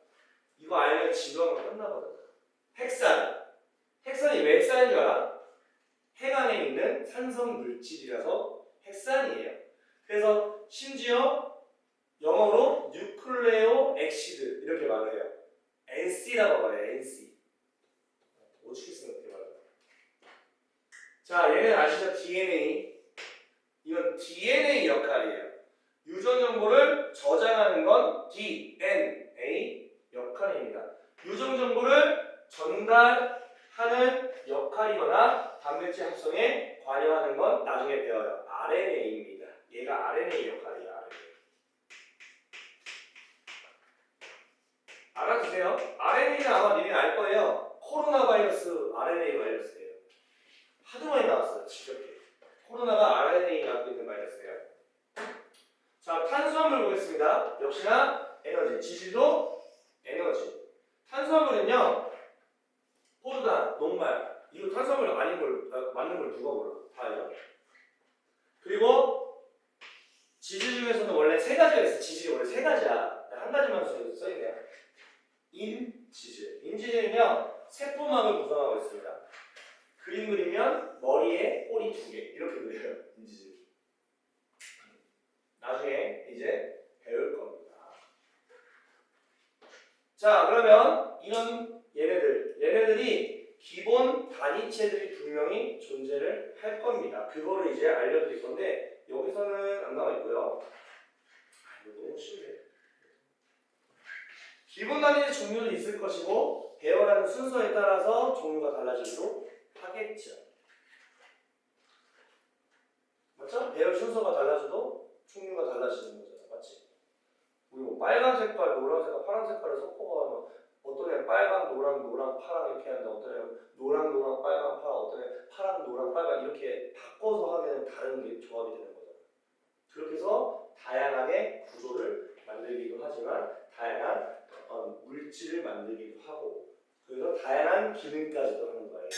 [SPEAKER 1] 이거 알면 지도하면 끝나거든. 핵산이 왜 핵산인 줄 알아? 핵 안에 있는 산성 물질이라서 핵산이에요. 그래서 심지어 영어로 뉴클레오 엑시드 이렇게 말해요. NC라고 말해요. NC. 어떻게 쓰는 자, 얘는 아시죠? DNA. 이건 DNA 역할이에요. 유전 정보를 저장하는 건 DNA 역할입니다. 유전 정보를 전달하는 역할이거나 단백질 합성에 관여하는 건 나중에 배워요. RNA입니다. 얘가 RNA 역할이에요. 알아두세요. RNA는 아마 니네 알 거예요. 코로나 바이러스 RNA 바이러스예요. 하도 많이 나왔어요. 지겹게. 코로나가 RNA 갖고 있는 바이러스예요. 자, 탄수화물 보겠습니다. 역시나 에너지. 지질도 에너지. 탄수화물은요, 포도당, 녹말. 이거 탄수화물 아닌 걸, 맞는 걸 누가 몰라? 다 알죠? 그리고 지질 중에서는 원래 세 가지가 있어. 지질이 원래 세 가지야. 한 가지만 써있네요. 인지질. 인지질은요, 세포막을 구성하고 있습니다. 그림 그리면 머리에 꼬리 2개. 이렇게 그려요. 인지질. 나중에 이제 배울 겁니다. 자, 그러면 이런 얘네들이 기본 단위체들이 분명히 존재를 할 겁니다. 그거를 이제 알려드릴 건데 여기서는 안 나와 있고요. 이거 너무 쉬운데. 기본 단위의 종류는 있을 것이고 배열하는 순서에 따라서 종류가 달라지기도 하겠죠. 맞죠? 배열 순서가 달라져도 종류가 달라지는 거잖아. 맞지? 우리 뭐 빨간 색깔, 노란 색깔, 파란 색깔을 섞어가면 어떤 애는 빨강, 노랑, 파랑 이렇게 한다. 어떤 애는 노랑, 빨강, 파랑, 어떤 애는 파랑, 노랑, 빨강 이렇게 바꿔서 하면 다른 게 조합이 되는 거잖아. 그렇게 해서 다양하게 구조를 만들기도 하지만 다양한 물질을 만들기도 하고 그래서 다양한 기능까지도 하는 거예요.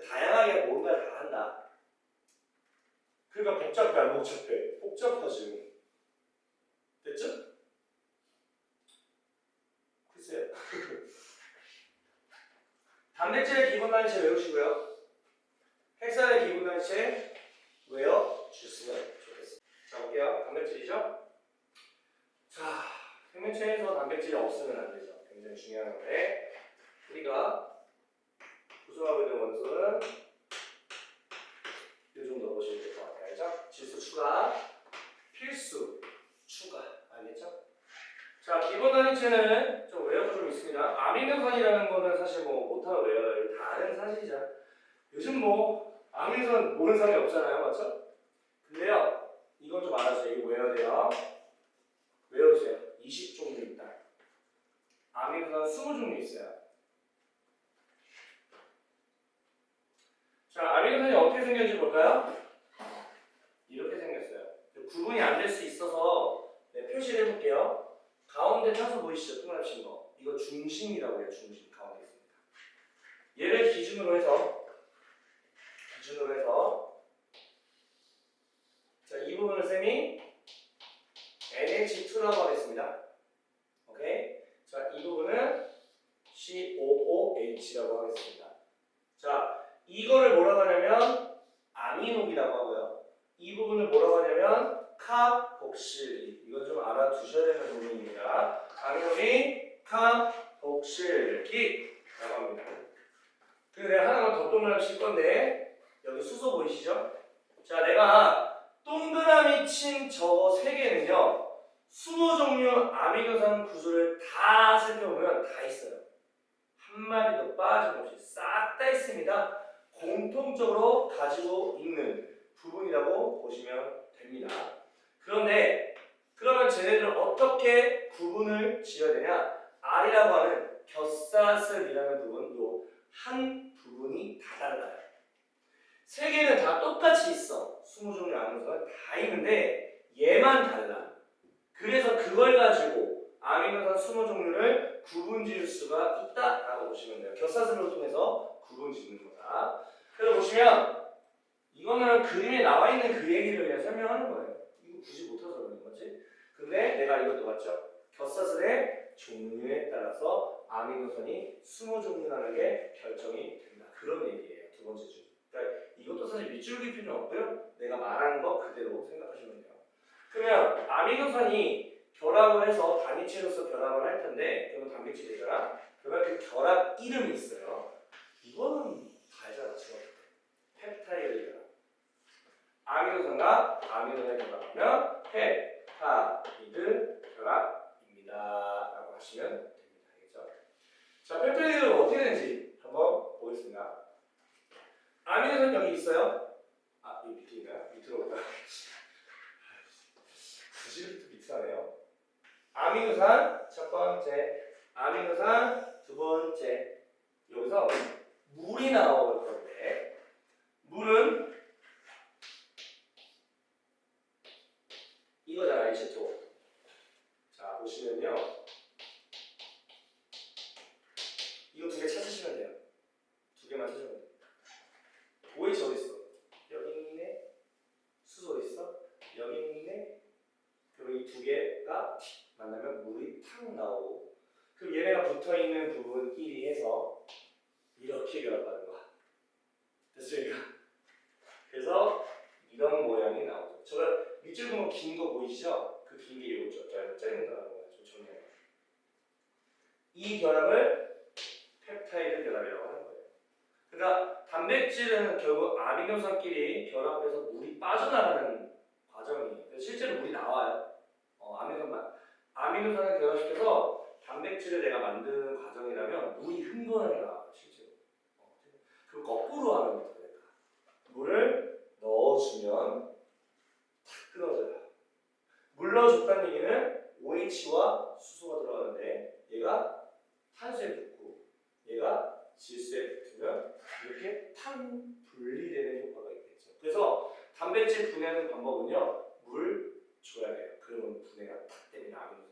[SPEAKER 1] 다양하게 뭔가 다 한다. 그러니까 복잡해 안 복잡해? 복잡하지. 됐죠? 글쎄요. 단백질의 기본 단위체 외우시고요. 핵산의 기본 단위체 외워주시면 좋겠습니다. 자, 볼게요. 단백질이죠? 자, 생명체에서 단백질이 없으면 안 되죠. 굉장히 중요한 건데 우리가 구성하고 있는 원소는 이 정도 보시면 될 것 같아요. 알죠? 질소 추가, 필수 추가. 알겠죠? 자, 기본 단위체는 좀 외워서 좀 있습니다. 아미노산이라는 거는 사실 뭐 못하고 외워요. 다 아는 사실이죠. 요즘 뭐 아미노산 모르는 사람이 없잖아요. 맞죠? 근데요, 이건 좀 알아주세요. 이거 외워야 돼요. 외워주세요. 20종류 있다. 아미노산 20종류 있어요. 자, 아미노산이 어떻게 생겼는지 볼까요? 이렇게 생겼어요. 구분이 안 될 수 있어서 표시를 해볼게요. 가운데 탄소 보이시죠? 동그라미 거. 이거 중심이라고 해요. 중심 가운데 있습니다. 얘를 기준으로 해서 자, 이 부분을 쌤이 NH2라고 하겠습니다. 오케이? 자, 이 부분은 COOH라고 하겠습니다. 자, 이거를 뭐라고 하냐면 아미노기라고 하고요. 이 부분을 뭐라고 하냐면 카복실. 이건 좀 알아두셔야 되는 부분입니다. 아미노기, 카복실기라고 합니다. 그리고 내가 하나만 더 동그라미 칠 건데 여기 수소 보이시죠? 자, 내가 동그라미 친 저거 세 개는요 20종류 아미노산 구조를 다 살펴보면 다 있어요. 한 마리도 빠짐없이 싹 다 있습니다. 공통적으로 가지고 있는 부분이라고 보시면 됩니다. 그런데 그러면 쟤네들을 어떻게 구분을 지어야 되냐? R이라고 하는 겹사슬이라는 부분도 한 부분이 다 달라요. 세 개는 다 똑같이 있어. 20종류 아미노산은 다 있는데 얘만 달라. 그래서 그걸 가지고 아미노산 20종류를 구분 지을 수가 있다라고 보시면 돼요. 겹사슬을 통해서 구분 짓는 거다. 그래서 보시면 이거는 그림에 나와 있는 그 얘기를 그냥 설명하는 거예요. 이거 굳이 못해서 그러는 거지. 근데 내가 이것도 봤죠? 겹사슬의 종류에 따라서 아미노산이 20종류라는 게 결정이 된다. 그런 얘기예요. 두 번째 줄. 그러니까 이것도 사실 밑줄 그릴 필요는 없고요. 내가 말한 거 그대로 생각하시면 돼요. 그러면 아미노산이 결합을 해서 단위체로서 결합을 할 텐데 그러면 단백질이잖아. 그러면 그 결합 이름이 있어요. 이거는 다 알잖아. 펩타이드 결합. 자, 펩타이드는 어떻게 되는지 한번 보겠습니다. 아미노산 여기 있어요. 아, 이 밑에 있나요? 밑으로 올까요? 굳이 밑으로 하네요. 아미노산 첫 번째, 아미노산 두 번째. 여기서 물이 나올 건데, 물은 이거잖아, H2O. 자, 보시면요. 이거 두 개 찾으시면 돼요. 두 개만 찾으면 돼요. OH 어디 있어? 여기 있네. 수소 어디 있어? 여기 있네. 그리고 이 두 개가 만나면 물이 탁 나오고, 그럼 얘네가 붙어 있는 부분끼리 해서 이렇게 결합하는 거야. 됐습니까? 그래서 이런 모양이 나오죠. 저거 밑줄 보면 긴 거 보이시죠? 그 긴 게 이거죠. 짧은 거라는 거야. 좀 정리해요. 이 결합을 펩타이드 결합이라고 하는 거예요. 그러니까 단백질은 결국 아미노산끼리 결합해서 물이 빠져나가는 과정이에요. 실제로 물이 나와요. 아미노산을 결합시켜서 단백질을 내가 만드는 과정이라면 물이 흥건하게 나와요. 실제로. 그리고 거꾸로 하면 어떻게 될까? 물을 넣어주면 탁 끊어져요. 물 넣어줬다는 얘기는 OH와 수소가 들어가는데 얘가 탄수에 붙고 얘가 질소에 붙으면 이렇게 탁 분리되는 효과가 있겠죠. 그래서 단백질 분해하는 방법은요, 물 줘야 돼요. 그러면 분해가 탁 되면 아미노산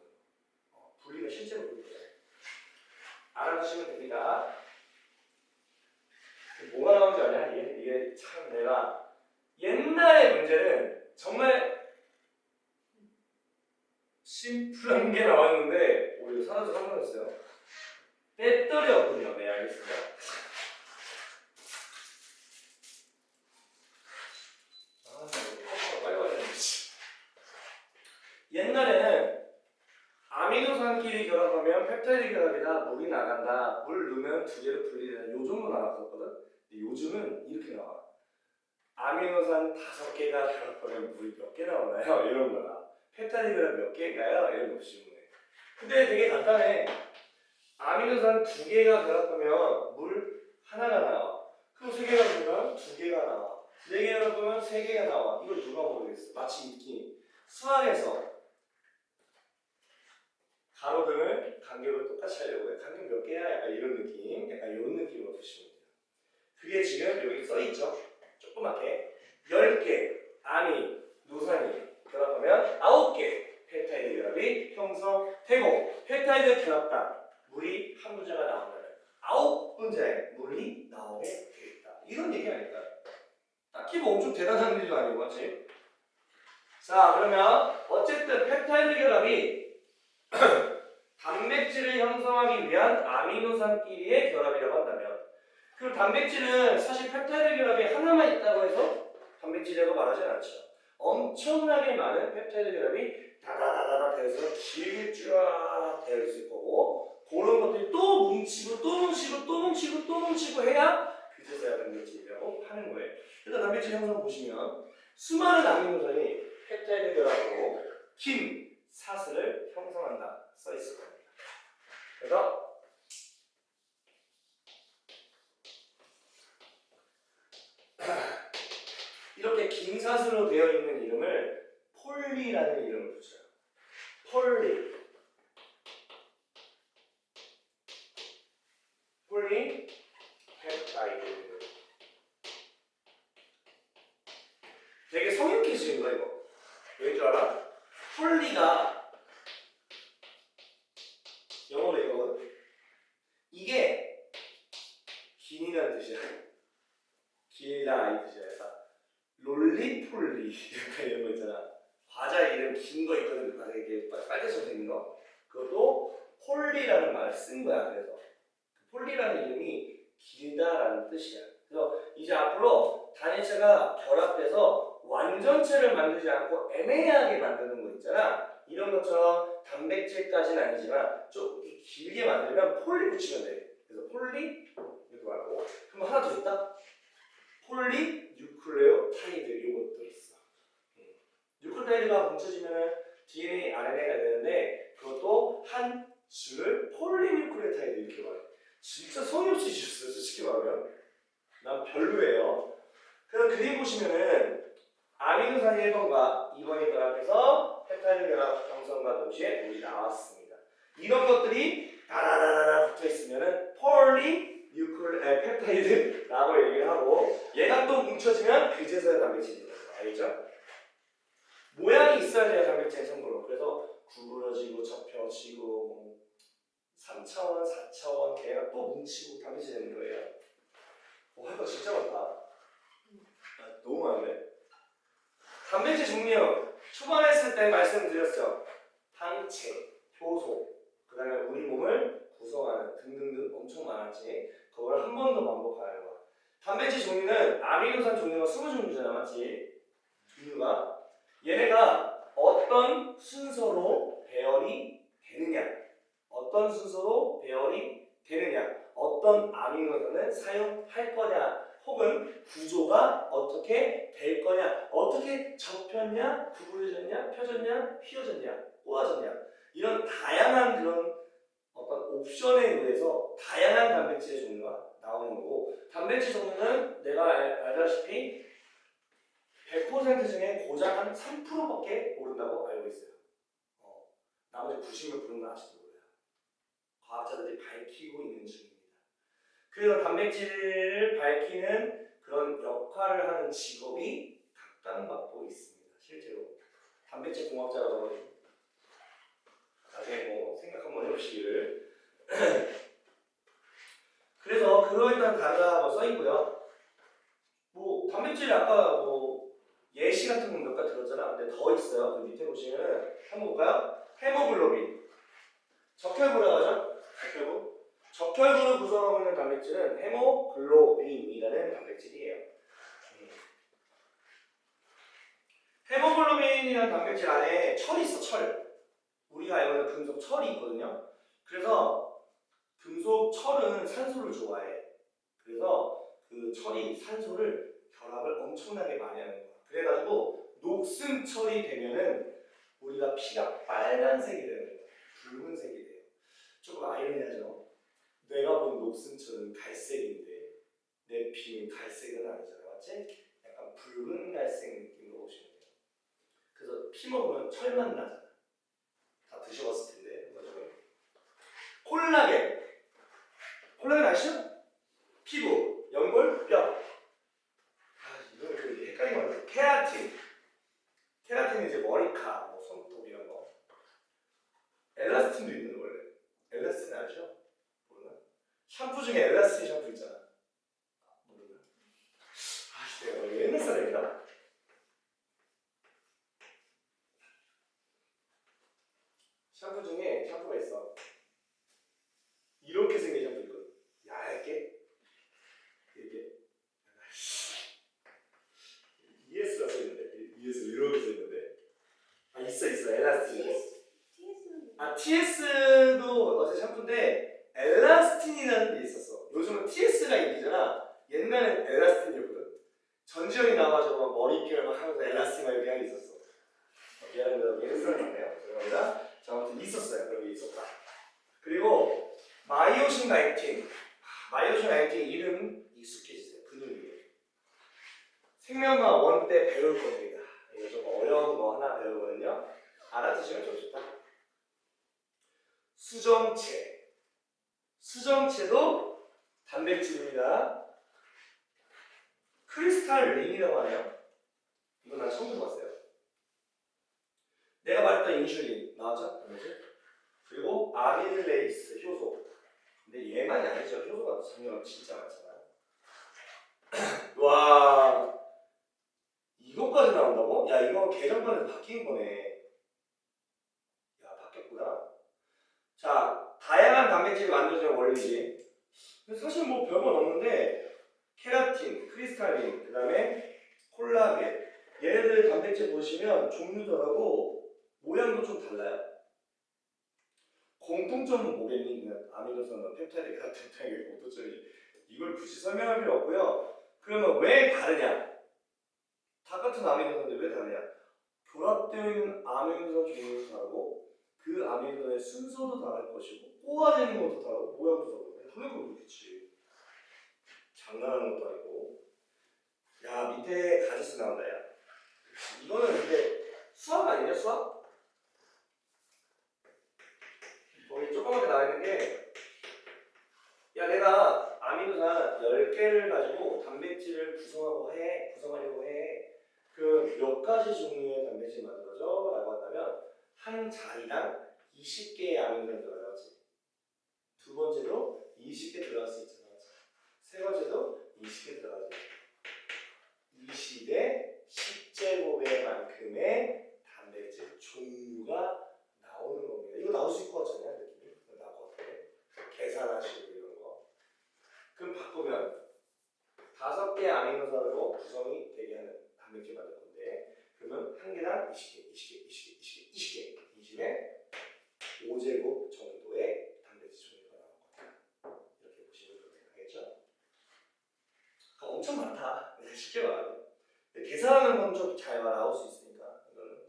[SPEAKER 1] 분리가 실제로 됩니다. 알아두시면 됩니다. 뭐가 나오는지 아냐? 이게 참 내가 옛날의 문제는 정말 심플한 게 나왔는데 오히려 사라져 상관없어요. 배터리였군요. 네, 알겠습니다. 빨리 와야 되지. 옛날에는 아미노산끼리 결합하면 펩타이드 결합이다, 물이 나간다, 물 넣으면 두 개로 분리되는 요 정도 나왔었거든. 근데 요즘은 이렇게 나와. 아미노산 5개가 결합하면 물이 몇 개 나오나요? 이런 거나. 펩타이드 결합 몇 개인가요? 이런 거 없이 보네. 근데 되게 간단해. 아미노산 2개가 결합하면 물 하나가 나와. 그럼 3개가 결합하면 2개가 나와. 4개가 결합하면 3개가 나와. 이걸 누가 모르겠어. 마치 느낌. 수학에서 가로등을 간격을 똑같이 하려고 해. 간격 몇 개야? 약간 이런 느낌. 약간 이런 느낌으로 보시면 돼요. 그게 지금 여기 써있죠? 조그맣게. 10개 아미노산이 결합하면 9개 펩타이드 결합이 형성되고, 펩타이드 결합당 물이 한 분자가 나온다면 9분자의 물이 나오게 되겠다. 이런 얘기 아닐까요? 딱히 뭐 엄청 대단한 일도 아니고, 맞지? 자, 그러면 어쨌든 펩타이드 결합이 단백질을 형성하기 위한 아미노산끼리의 결합이라고 한다면, 그럼 단백질은 사실 펩타이드 결합이 하나만 있다고 해서 단백질이라고 말하진 않죠. 엄청나게 많은 펩타이드 결합이 다다다다다 되어서 길게 쫙 되어 있을 거고, 그런 것들이 또 뭉치고 또 뭉치고 또 뭉치고 또 뭉치고 해야 그제서야 단백질이라고 하는 거예요. 그래서 단백질 형성 보시면 수많은 아미노산이 펩타이드 결합으로 긴 사슬을 형성한다 써 있을 겁니다. 그래서 이렇게 긴 사슬로 되어 있는 이름을 폴리라는 이름을 붙여요. 폴리. 폴리 펩타이드. 되게 성형 기술인 거야 이거. 왜 줄 알아? 폴리가 영어로 이거거든. 이게 긴이라는 뜻이야. 길다 이 뜻이야. 롤리폴리 약간 이런 거 있잖아. 과자 이름 긴 거 있거든. 과자 이게 빨간색 생긴 거. 그것도 폴리라는 말을 쓴 거야. 그래서 폴리라는 이름이 길다라는 뜻이야. 그래서 이제 앞으로 단일체가 결합돼서 완전체를 만들지 않고 애매하게 만드는 거 있잖아. 이런 것처럼 단백질까지는 아니지만 좀 길게 만들면 폴리 붙이면 돼. 그래서 폴리 이렇게 말고. 그럼 하나 더 있다. 폴리 뉴클레오타이드 이것도 있어. 뉴클레오타이드가 뭉쳐지면 DNA, RNA가 되는데 그것도 한 줄을 폴리뉴클레오타이드 이렇게 말해. 진짜 성의 없이 주셨어요, 솔직히 말하면. 난 별로예요. 그럼 그림 보시면은 아미노산 1번과 2번이 결합해서 펩타이드 결합 형성과 동시에 물이 나왔습니다. 이런 것들이 다다다다다 붙어 있으면은 폴리 펩타이드라고 얘기를 하고, 얘가 또 뭉쳐지면 그제서야 단백질이 되는 거 알겠죠? 모양이 있어야 돼요, 단백질 참고로. 그래서 구부러지고 접혀지고 3차원, 4차원 걔가 또 뭉치고 단백질 되는 거예요. 할 거 진짜 많다. 너무 많네. 단백질 종류 초반에 했을 때 말씀드렸죠. 항체, 효소, 그 다음에 우리 몸을 구성하는 등등등 엄청 많았지. 그걸 한 번 더 반복하는 거야. 단백질 종류는 아미노산 종류가 20종류잖아, 맞지? 종류가. 얘네가 어떤 순서로 배열이 되느냐, 어떤 순서로 배열이 되느냐, 어떤 아미노산을 사용할 거냐, 혹은 구조가 어떻게 될 거냐, 어떻게 접혔냐, 구부러졌냐, 펴졌냐, 휘어졌냐, 꼬아졌냐, 이런 다양한 그런 어떤 옵션에 의해서 다양한 단백질의 종류가 나오는 거고, 단백질 종류는 내가 알다시피 100% 중에 고작 한 3%밖에 모른다고 알고 있어요. 나머지 90몇 %는 아직도 몰라요. 과학자들이 밝히고 있는 중입니다. 그래서 단백질을 밝히는 그런 역할을 하는 직업이 각광받고 있습니다. 실제로 단백질 공학자라고 나중에 뭐 생각 한번 해보시기를. 그래서 그거에 따른 단어가 뭐 써있고요. 뭐 단백질 아까 뭐 예시 같은 거 몇 가지 들었잖아. 근데 더 있어요. 그 밑에 보시면 한번 볼까요? 헤모글로빈. 적혈구라고 하죠? 적혈구. 적혈구를 구성하고 있는 단백질은 헤모글로빈이라는 단백질이에요. 헤모글로빈이라는 단백질 안에 철이 있어, 철. 우리가 알고 있는 금속 철이 있거든요. 그래서 금속 철은 산소를 좋아해. 그래서 그 철이 산소를 결합을 엄청나게 많이 하는 거야. 그래가지고 녹슨철이 되면은 우리가 피가 빨간색이 되는 거야. 붉은색이 돼요. 조금 아이러니하죠? 내가 본 녹슨철은 갈색인데 내 피는 갈색은 아니잖아, 맞지? 약간 붉은 갈색 느낌으로 보시면 돼요. 그래서 피 먹으면 철맛 나잖아. 다 드셔봤을 텐데, 나중에. 콜라겐. 콜라겐 아시죠? 피부, 연골, 뼈. 이거 헷갈리게 말해서 케라틴. 케라틴은 이제 머리카락, 뭐 손톱 이런 거. 엘라스틴도 있는 원래. 엘라스틴 아시죠? 모르나? 샴푸 중에 엘라스틴 샴푸 있잖아. 모르나? 내가 너무 옛날 사람인가? 샴푸 중에 샴푸가 있어. 이렇게 생긴 샴푸 있거든. 얇게. 이렇게. ES가 써있는데. ES 이렇게 써있는데. 있어. 엘라스틴 있어. TS도 어제 샴푸인데 엘라스틴이라는 게 있었어. 요즘은 TS가 인기잖아. 옛날엔 엘라스틴이었거든. 전지현이 나와가지고 머릿결 막 하면서 엘라스틴 막 이렇게 하는 게 있었어. 미안합니다. 예술이 많네요. 죄송합니다. 자, 아무튼 있었어요. 그런 게 있었다. 그리고 마이오신 19. 마이오신 19 이름 익숙해지세요. 근육이. 생명과 원 때 배울 겁니다. 이거 좀 어려운 거 하나 배우거든요. 알아두시면 좀 좋다. 수정체. 수정체도 단백질입니다. 크리스탈린이라고 하네요. 이건 난 처음 들어봤어요. 내가 말했던 인슐린 나왔죠? 단백질. 그리고 아밀레이스 효소. 근데 얘만이 아니죠. 효소가 종류가 진짜 많잖아. 와, 이것까지 나온다고? 야, 이거 개정판에서 바뀐 거네. 야, 바뀌었구나. 자, 다양한 단백질이 만들어지는 원리지. 사실 뭐 별건 없는데 케라틴, 크리스탈린, 그 다음에 콜라겐, 얘네들 단백질 보시면 종류들하고 모양도 좀 달라요. 공통점은 뭐겠니? 그냥 아미노산, 펩타이드 같은 게 공통점이. 이걸 굳이 설명할 필요 없고요. 그러면 왜 다르냐? 똑같은 아미노산인데 왜 다르냐? 결합되어 있는 아미노산 종류도 다르고 그 아미노산의 순서도 다를 것이고 꼬아지는 것도 다르고 모양도 다르고 그러니까 그렇겠지. 장난하는 것도 아니고. 야, 밑에 가지수 나온다, 야. 이거는 근데 수학 아니냐, 수학? 거기 조그맣게 나와 있는 게, 야, 내가 아미노산 10개를 가지고 단백질을 구성하려고 해. 그 몇 가지 종류의 단백질이 만들어져? 라고 한다면, 한 자리당 20개의 아미노산이 들어가지. 두 번째도 20개 들어갈 수 있잖아. 세 번째도 20개 들어가지. 20의 10제곱의 만큼의 단백질 종류가 나오는 겁니다. 이거 나올 수 있을 것 같지 않냐? 느낌이? 나올 것 같아. 계산하시고 이런 거. 그럼 바꾸면 5개 아미노산으로 구성이 되게 하는 단백질 만들 건데, 그러면 한 개당 20개, 20의 5제곱 정도의 단백질 종류가 나올 거다. 이렇게 보시면 되겠죠? 엄청 많다. 쉽게 말하면. 계산하는 건 좀 잘 나올 수 있으니까 이거는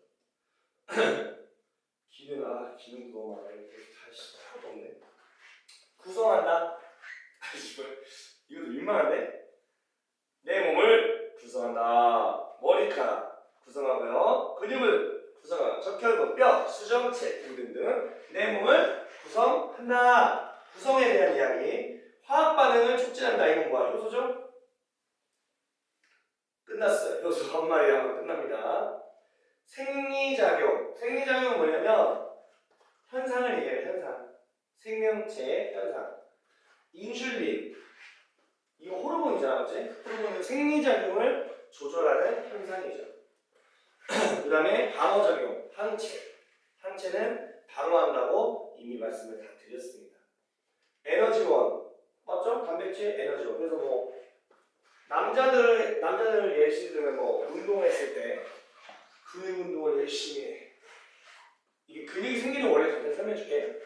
[SPEAKER 1] 기능 너무 많아. 다시 하나도 없네. 구성한다. 이것도 민망한데? 내 몸을 구성한다. 머리카락 구성하고요. 근육을 구성하고 적혈구, 뼈, 수정체 등등등 내 몸을 구성한다. 구성에 대한 이야기. 화학 반응을 촉진한다. 이건 뭐야? 효소죠? 끝났어요. 효소 한 마리 하면 끝납니다. 생리작용. 생리작용은 뭐냐면 현상을 얘기해요. 현상. 생명체 현상. 인슐린. 이거 호르몬이잖아, 맞지? 호르몬은 생리작용을 조절하는 현상이죠. 그 다음에 방어작용. 항체. 항체는 방어한다고 이미 말씀을 다 드렸습니다. 에너지원. 맞죠? 단백질 에너지원. 그래서 뭐 남자들 예시 들면 뭐 운동했을 때 근육 운동을 열심히 해. 이게 근육이 생기는 원리 잠깐 설명해줄게.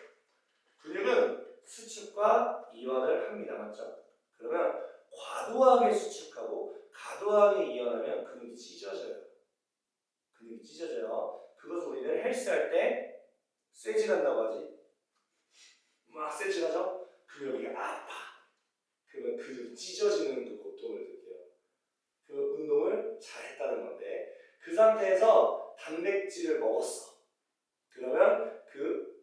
[SPEAKER 1] 근육은 수축과 이완을 합니다, 맞죠? 그러면 과도하게 수축하고 과도하게 이완하면 근육이 찢어져요. 그것을 우리는 헬스할 때 쇠질한다고 하지. 막 쇠질하죠? 근육이 아파. 그러면 근육이 찢어지는 그 고통을 느껴요. 그 운동을 잘했다는 건데, 그 상태에서 단백질을 먹었어. 그러면 그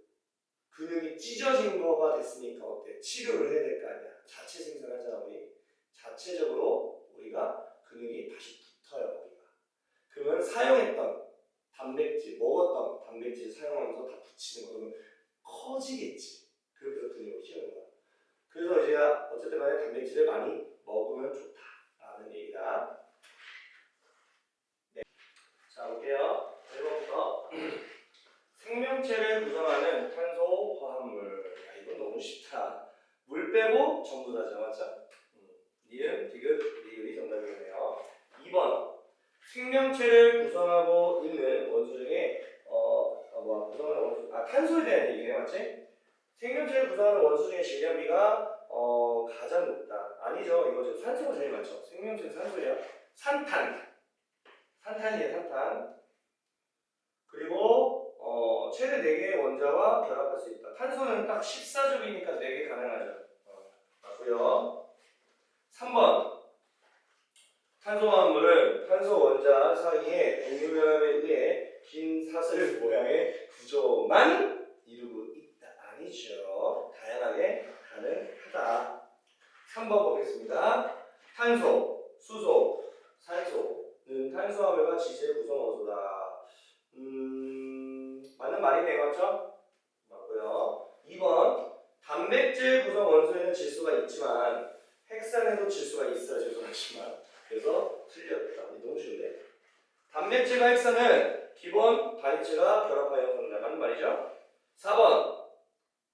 [SPEAKER 1] 근육이 찢어진 거가 됐으니까 어때? 치료를 해야 될 거 아니야. 자체 생산하잖아, 우리. 자체적으로 우리가 근육이 다시 붙어요, 거기가. 그러면 사용했던 단백질, 먹었던 단백질 사용하면서 다 붙이는 거. 그러면 커지겠지. 그래서 근육을 키우는 거야. 그래서 이제 어쨌든 간에 단백질을 많이 먹으면 좋다라는 얘기다. 네. 자, 볼게요. 1번부터. 생명체를 구성하는 탄소 화합물. 야, 이건 너무 쉽다. 물 빼고 전부 다죠, 맞죠? 니은, 디귿, 리을이 정답이겠네요. 2번. 생명체를 구성하고 있는 원소 중에 구성하는 원소, 탄소에 대한 얘기네, 맞지? 생명체를 구성하는 원소 중에 질량비가 가장 높다. 아니죠. 이거 지금 산소가 제일 많죠. 생명체는 산소예요. 산탄이에요, 산탄. 그리고 최대 4개의 원자와 결합할 수 있다. 탄소는 딱 14족이니까 4개 가능하죠. 맞고요. 3번. 탄소화합물은 탄소 원자 사이에 동류결합에 의해 긴 사슬 모양의 구조만 이루고 있다. 아니죠. 다양하게 가능하다. 3번 보겠습니다. 탄소, 수소, 산소는 탄소화합물과 지질 구성 원소다. 맞는 말이네요, 맞죠? 맞고요. 2번. 단백질 구성 원소에는 질소가 있지만 핵산에도 질소가 있어요. 죄송하지만. 그래서 틀렸다. 너무 쉬운데. 단백질과 핵산은 기본 단위체가 결합하여 형성된다. 맞는 말이죠? 4번.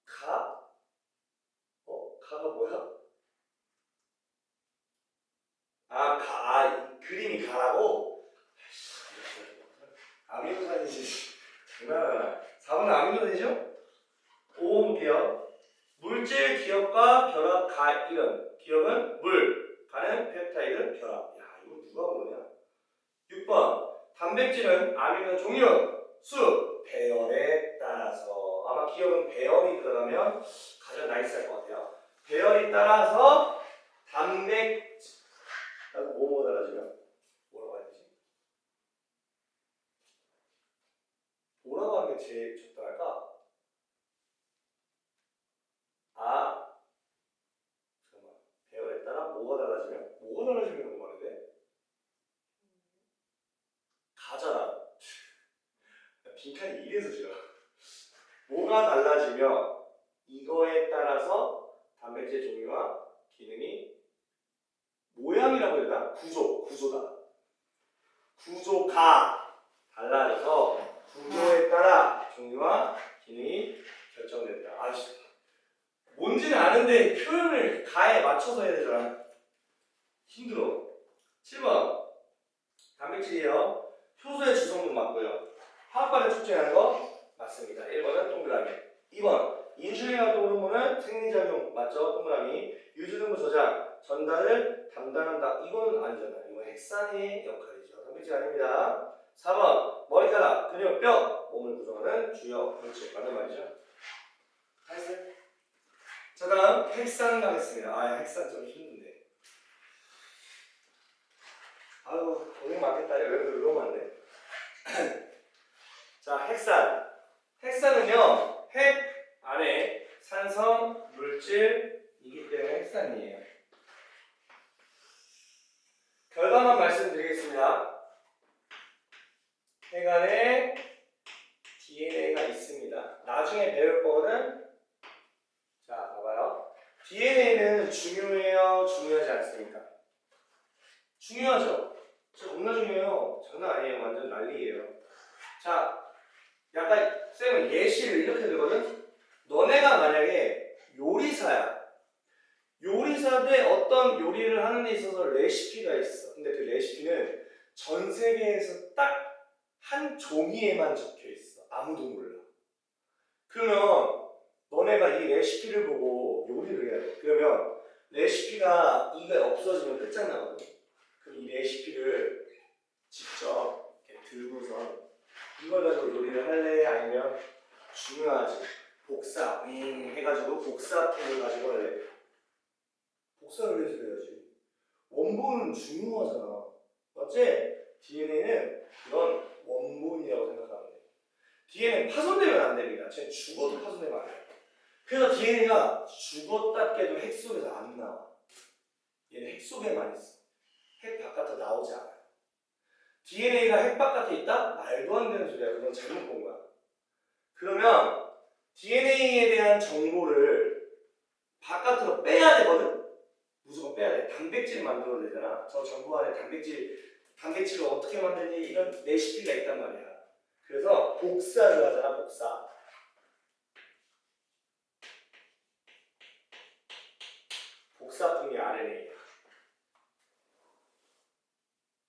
[SPEAKER 1] 가? 가가 뭐야? 그림이 가라고? 아미노산이지. 장난하나. 4번은 아미노산이죠? 5번 볼게요. 물질 기억과 결합 가이런. 기억은 물, 가는 펩타이드 결합. 야, 이거 누가 모르냐? 6번. 단백질은 아미노 종류, 수, 배열에 따라서. 아마 기억은 배열이 들어가면 가장 나이스할 것 같아요. 배열이 따라서 단백질 뭐가 달라지면 뭐라고 해야 되지? 뭐라고 하는 게 제일 적당할까? 잠깐만. 배열에 따라 뭐가 달라지면? 뭐가 달라지면 말이 돼? 가잖아. 빈칸이 이래서 싫어. 뭐가 달라지며 이거에 따라서 단백질 종류와 기능이 모양이라고 해야 되나? 구조다. 구조가 달라져서 구조에 따라 종류와 기능이 결정된다. 아씨, 뭔지는 아는데 표현을 가에 맞춰서 해야 되잖아. 힘들어. 7번 단백질이요. 효소의 주성분 맞고요. 화학반응 촉진하는 거 맞습니다. 1번은 동그라미. 2번 인슐린 활동 호르몬은 생리작용 맞죠? 동그라미. 유지등부 저장 전달을 담당한다. 이거는 아니잖아. 이건 핵산의 역할이죠. 단백질 아닙니다. 4번 머리카락, 근육, 뼈 몸을 구성하는 주요 물질 맞는 말이죠. 알겠어요? 자, 다음 핵산 가겠습니다. 핵산 좀 힘든데. 아유 고생 많겠다. 여러분들 너무 많네. 자, 핵산은요 핵 안에 산성 물질이기 때문에 핵산이에요. 결과만 말씀드리겠습니다. 핵 안에 DNA가 있습니다. 나중에 배울 거는 자, 봐봐요. DNA는 중요해요, 중요하지 않습니까? 중요하죠. 진짜 겁나 중요해요. 장난 아니에요. 완전 난리예요. 자, 약간 쌤은 예시를 이렇게 들거든. 너네가 만약에 요리사야. 요리사인데 어떤 요리를 하는 데 있어서 레시피가 있어. 근데 그 레시피는 전 세계에서 딱 한 종이에만 적혀 있어. 아무도 몰라. 그러면 너네가 이 레시피를 보고 요리를 해야 돼. 그러면 레시피가 이게 없어지면 끝장나거든. 그럼 이 레시피를 직접 이렇게 들고서 이걸 가지고 요리를 할래? 아니면 중요하지. 복사 해가지고 복사품을 가지고 할래? 복사를 해서 해야지. 원본은 중요하잖아. 맞지? DNA는 그런 원본이라고 생각하면 돼. DNA는 파손되면 안 됩니다. 쟤 죽어도 파손되면 안 돼. 그래서 DNA가 죽었다 깨도 핵 속에서 안 나와. 얘는 핵 속에만 있어. 핵 바깥으로 나오지 않아요. DNA가 핵 바깥에 있다? 말도 안 되는 소리야. 그건 잘못 본 거야. 그러면 DNA에 대한 정보를 바깥으로 빼야 되거든? 무조건 빼야 돼. 단백질 만들어야 되잖아. 저 정보 안에 단백질을 어떻게 만드니 이런 레시피가 있단 말이야. 그래서 복사를 하잖아, 복사. 복사품이 RNA야.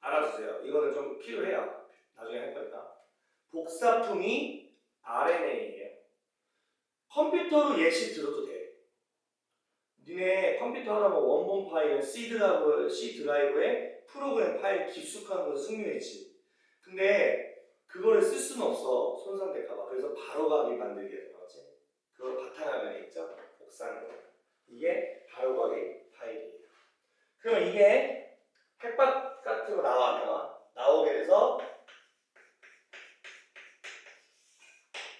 [SPEAKER 1] 알아두세요. 이거는 좀 필요해요. 나중에 할 거니까. 복사품이 RNA예요. 컴퓨터로 예시 들어도 돼. 니네 컴퓨터 하다 보면 원본 파일은 C 드라이브에 프로그램 파일 깊숙한 것을 숙련했지. 근데 그거를 쓸 수는 없어. 손상될까봐. 그래서 바로가기 만들기에 들어갔지. 그걸 바탕화면에 있죠. 복사하는 거. 이게 바로가기 파일이에요. 그러면 이게 핵바깥으로 나오게 돼서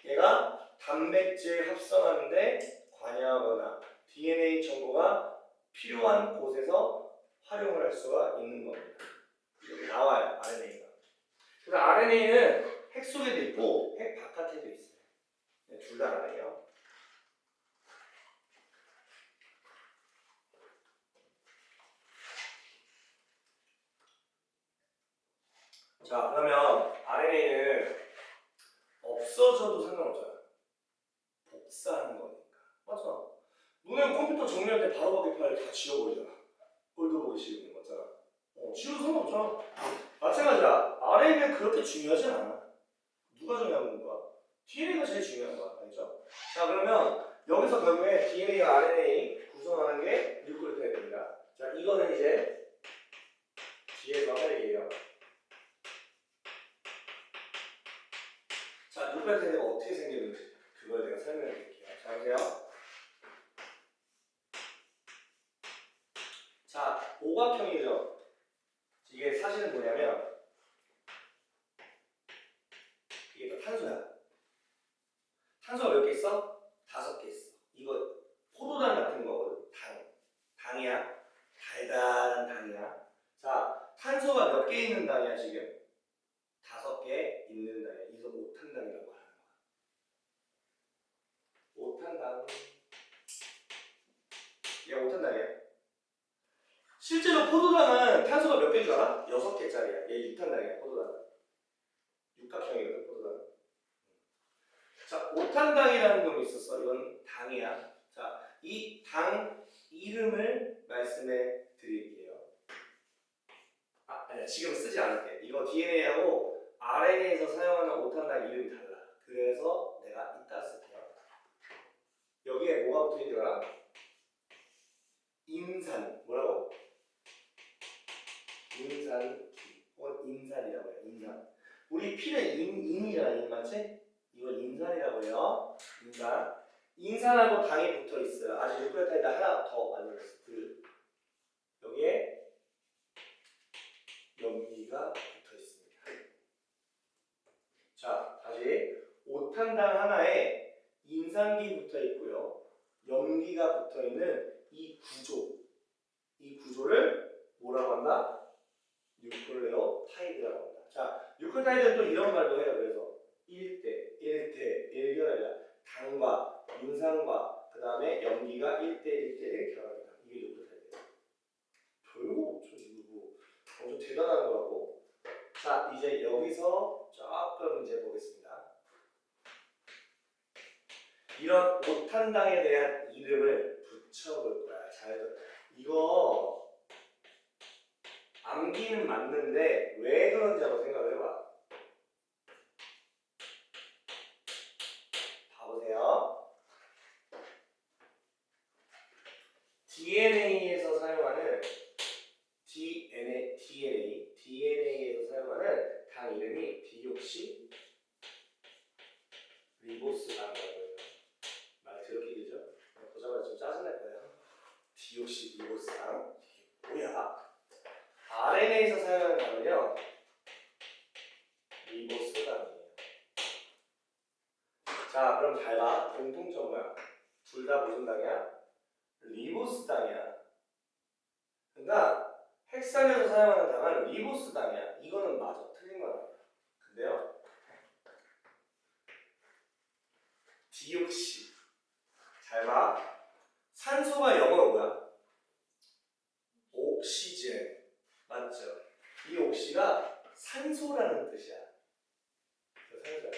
[SPEAKER 1] 얘가 단백질 합성하는데 관여하거나 DNA 정보가 필요한 곳에서 활용을 할 수가 있는 겁니다. 여기 나와요, RNA가. 그래서 RNA는 핵 속에도 있고 핵 바깥에도 있어요. 둘 다 알아요. 자, 그러면 RNA는 없어져도 상관없잖아. 복사하는 거니까. 맞아. 너네 컴퓨터 정리할 때 바로바퀴 파일 다 지워버리잖아. 꼴도 보기 싫은 거 맞잖아. 지워도 상관없잖아. 마찬가지야. RNA는 그렇게 중요하지 않아. 누가 중요한 건가? DNA가 제일 중요한 거야. 알죠? 자, 그러면 여기서 결국에 DNA와 RNA 구성하는 게 뉴클리오타이드입니다. 자, 이거는 이제 뒤에서 할 얘기예요. 자, 뉴클리오타이드가 어떻게 생기는지 그걸 내가 설명해 드릴게요. 자, 보세요. 오각형이죠. 이게 사실은 뭐냐면 이게 다 탄소야. 탄소가 몇 개 있어? 5개 있어. 이거 포도당 같은 거거든. 당이야. 달달한 당이야. 자, 탄소가 몇 개 있는 당이야 지금? 5개 있는 당이야. 이거 오탄당이라고 하는 거야. 오탄당. 얘가 오탄당이야. 실제로 포도당은 탄소가 몇 개인 줄 알아? 6개짜리야. 얘 6탄당이야. 포도당은. 육각형이거든. 포도당은. 자, 오탄당이라는 놈이 있었어. 이건 당이야. 자, 이 당 이름을 말씀해 드릴게요. 아니야. 지금 쓰지 않을게. 이거 DNA하고 RNA에서 사용하는 오탄당 이름이 달라. 그래서 내가 이따 쓸게요. 여기에 뭐가 붙어 있는 줄 알아? 인산. 뭐라고? 인산기 혹은 인산이라고 해요. 인산. 우리 피는 인이잖아. 인 맞지? 이건 인산이라고 해요. 인산. 인산하고 당이 붙어 있어요. 아직 누클레오타이드 하나 더 만들었어. 여기에 염기가 붙어 있습니다. 자, 다시 오탄당 하나에 인산기 붙어 있고요. 염기가 붙어 있는 이 구조를 뭐라고 한다? 뉴클레오타이드라고 한다. 자, 뉴클레오타이드는 또 이런 말도 해요. 그래서 1결합이야. 당과 인산과 그 다음에 염기가 1대1 결합이다. 이게 뉴클레오타이드예요. 별거 없죠. 이거 뭐 엄청 대단한 거라고. 자, 이제 여기서 조금 이제 보겠습니다. 이런 오탄당에 대한 이름을 붙여볼 거야. 잘 들어. 이거 암기는 맞는데 왜 그런지 한번 생각을 해봐. 봐보세요. DNA에서 사용하는 DNA에서 사용하는 당 이름이 디옥시 리보스당이라고 해요. 말 더럽게 길죠? 보자마자 좀 짜증날 거예요. 디옥시 리보스당. 이게 뭐야? RNA에서 사용하는 당은요, 리보스당이에요. 자, 그럼 잘 봐. 공통점 뭐야? 둘 다 무슨 당이야? 리보스당이야. 그러니까 핵산에서 사용하는 당은 리보스당이야. 이거는 맞아. 틀린 건 아니야. 근데요, 디옥시. 잘 봐. 산소가 영어로 뭐야? 옥시젠. 맞죠? 이 옥시가 산소라는 뜻이야. 산소야.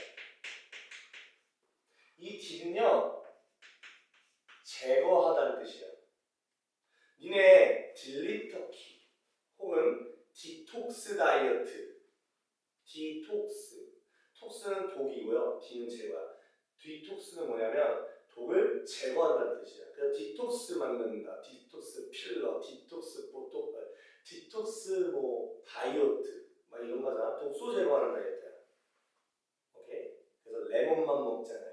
[SPEAKER 1] 이 D는요, 제거하다는 뜻이야. 니네 딜리터키 혹은 디톡스 다이어트. 디톡스. 톡스는 독이고요. D는 제거야. 디톡스는 뭐냐면 독을 제거한다는 뜻이야. 그래서 디톡스 만든다. 디톡스 필러, 디톡스 보톡, 디톡스 뭐 다이어트 막 이런 거잖아. 독소 제거하는 다이어트야. 오케이? 그래서 레몬만 먹잖아요.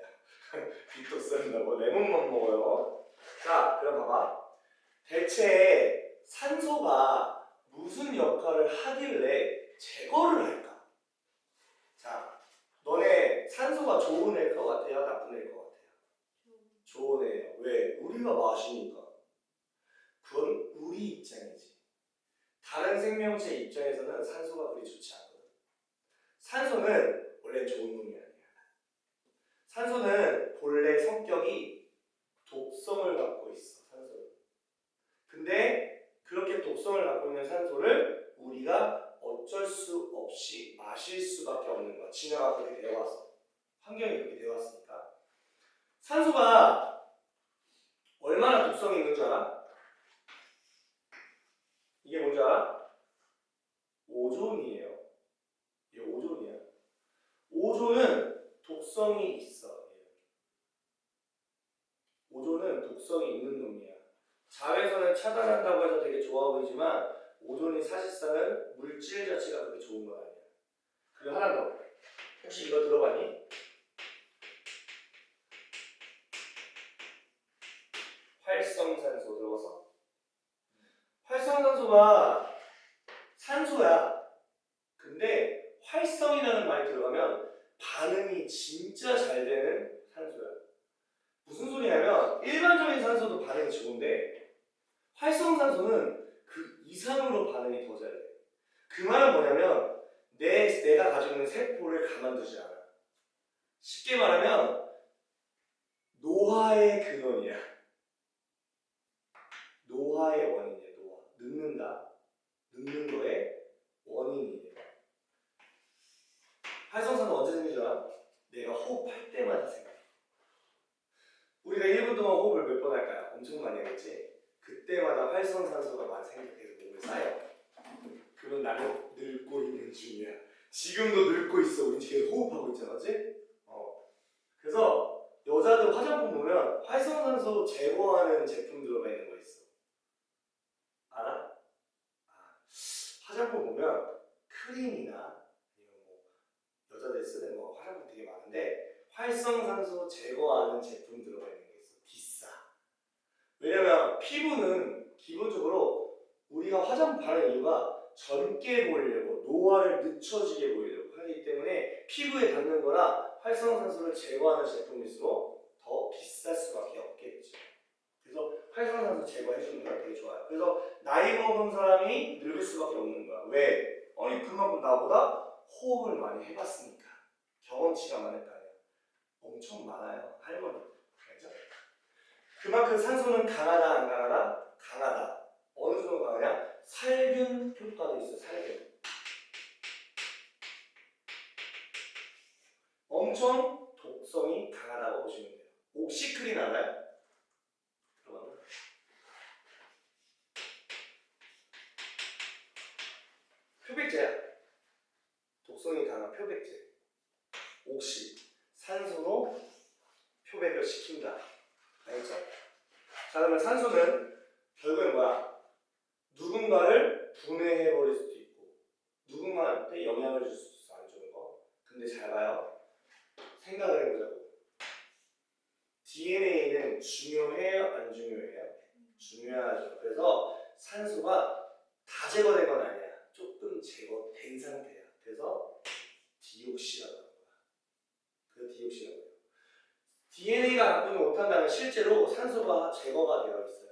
[SPEAKER 1] 디톡스 한다고 레몬만 먹어요. 자, 그럼 봐봐. 대체 산소가 무슨 역할을 하길래 제거를 할까? 자, 너네 산소가 좋은 애일 것 같아요? 나쁜 애일 것 같아요? 좋은 애예요. 왜? 우리가 마시니까. 그건 우리 입장이지. 다른 생명체 입장에서는 산소가 그리 좋지 않거든. 산소는 원래 좋은 놈이 아니야. 산소는 본래 성격이 독성을 갖고 있어. 산소는. 근데 그렇게 독성을 갖고 있는 산소를 우리가 어쩔 수 없이 마실 수밖에 없는 거야. 진화가 그렇게 되어 왔어. 환경이 그렇게 되어 왔으니까. 산소가 얼마나 독성이 있는 줄 알아? 이게 뭔지 알아? 오존이에요. 이게 오존이야. 오존은 독성이 있어. 오존은 독성이 있는 놈이야. 자외선을 차단한다고 해서 되게 좋아 보이지만 오존이 사실상은 물질 자체가 그렇게 좋은 건 아니야. 그리고 하나 더. 혹시 이거 들어봤니? 활성산소 들어봤어? 활성산소 활성산소가 산소야. 근데 활성이라는 말이 들어가면 반응이 진짜 잘 되는 산소야. 무슨 소리냐면 일반적인 산소도 반응이 좋은데 활성산소는 그 이상으로 반응이 더 잘 돼. 그 말은 뭐냐면 내가 가지고 있는 세포를 가만두지 않아. 쉽게 말하면 노화의 근원이야. 노화의 원인이야. 노화. 늙는다. 늙는 거의 원인이에요. 활성산소 언제 생기잖아? 내가 호흡할 때마다 생겨. 우리가 1분 동안 호흡을 몇 번 할까요? 엄청 많이 하겠지? 그때마다 활성산소가 많이 생겨서 몸에 쌓여. 그럼 나는 늙고 있는 중이야. 지금도 늙고 있어. 우리 지금 호흡하고 있잖아, 그렇지? 그래서 여자들 화장품 보면 활성산소 제거하는 제품 들어가 있는 거 있어. 알아? 화장품 보면 크림이나 아니면 뭐 여자들 쓰는 거 화장품 되게 많은데 활성산소 제거하는 제품 들어가 있는 게 있어. 비싸. 왜냐면 피부는 기본적으로 우리가 화장품 바르는 이유가 젊게 보이려고 노화를 늦춰지게 보이려고 하기 때문에 피부에 닿는 거라 활성산소를 제거하는 제품일수록 더 비쌀 수밖에 없겠죠. 그래서 활성산소 제거해주는 거 되게 좋아요. 그래서 나이 먹은 사람이 늙을 수밖에 없는 거야. 왜? 아니 그만큼 나보다 호흡을 많이 해봤으니까. 경험치가 많을 거 아니야. 엄청 많아요. 할머니. 알죠? 그만큼 산소는 강하다 안 강하다? 강하다. 어느 정도 강하냐? 살균 효과도 있어요. 살균. 엄청 독성이 강하다고 보시면 돼요. 옥시크린 알아요? 들어봤나? 표백제야. 독성이 강한 표백제. 옥시. 산소로 표백을 시킨다. 알겠죠? 자, 그러면 산소는 결국엔 뭐야? 누군가를 분해해버릴 수도 있고 누군가한테 영향을 줄 수도 있어. 안 좋은 거. 근데 잘 봐요. 생각을 해보자고. DNA는 중요해요? 안 중요해요? 중요하죠. 그래서 산소가 다 제거된 건 아니야. 조금 제거된 상태야. 그래서 디옥시라고 하는 거야. 그래서 디옥시라고 해요. DNA가 갖고는 못한다면 실제로 산소가 제거가 되어 있어요.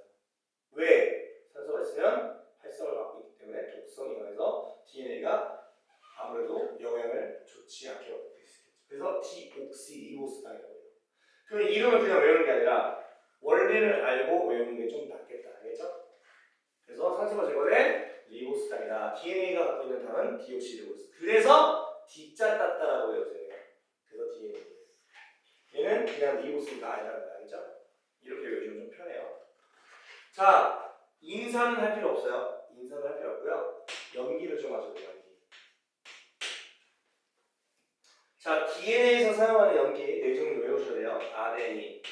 [SPEAKER 1] 왜? 산소가 있으면 활성을 갖고 있기 때문에 독성이 강해서 DNA가 아무래도 영향을 좋지 않게 받을 수 있겠죠. 그래서 디옥시리보스당이라고 해요. 그럼 이름을 그냥 외우는 게 아니라 원리를 알고 외우는 게 좀 낫겠다. 알겠죠? 그래서 산소가 제거된 리보스당이다. DNA가 갖고 있는 당은 디옥시리보스. 그래서 D자 땄다라고 외워져요. 그래서 DNA. 얘는 그냥 리보스가 아니라는 거 알겠죠? 이렇게 외우시면 좀 편해요. 자, 인산은 할 필요 없어요. 인산은 할 필요 없고요. 염기를 좀 하셔도 돼요. 염기. 자, DNA에서 사용하는 염기 네 종류 외우셔야 돼요. 아데닌,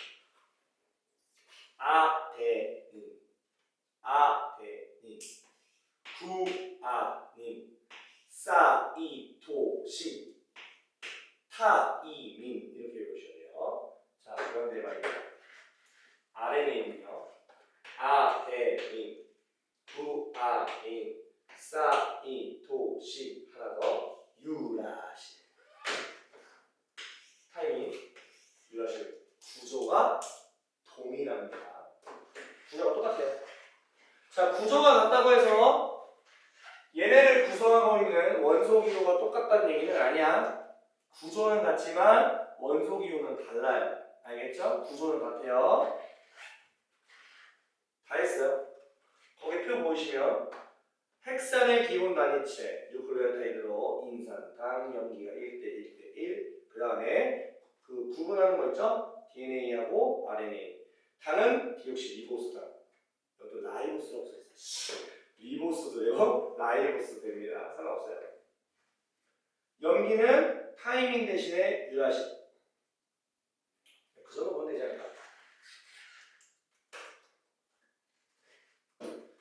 [SPEAKER 1] 구아닌, 사이토신, 타이민 이렇게 외우셔야 돼요. 자, 그런데 말이에요. RNA는요. 아데닌, 구아닌, 사이토신 하나 더 유라신. 타이민, 유라신 구조가 동일합니다. 구조가 똑같아요. 자, 구조가 같다고 해서 얘네를 구성하고 있는 원소 기호가 똑같다는 얘기는 아니야. 구조는 같지만 원소 기호는 달라요. 알겠죠? 구조는 같아요. 다 했어요. 거기 표 보이시면 핵산의 기본 단위체 뉴클레오타이드로 인산, 당, 염기가 1대 1대1 그 다음에 그 구분하는 거 있죠? DNA하고 RNA. 당은 디옥시리보스당. 이것도 라이보스라고 써있어요. 리보스도 되고 라이보스도 됩니다. 상관없어요. 염기는 타이밍 대신에 유라신. 그 정도 보면 되지 않을까?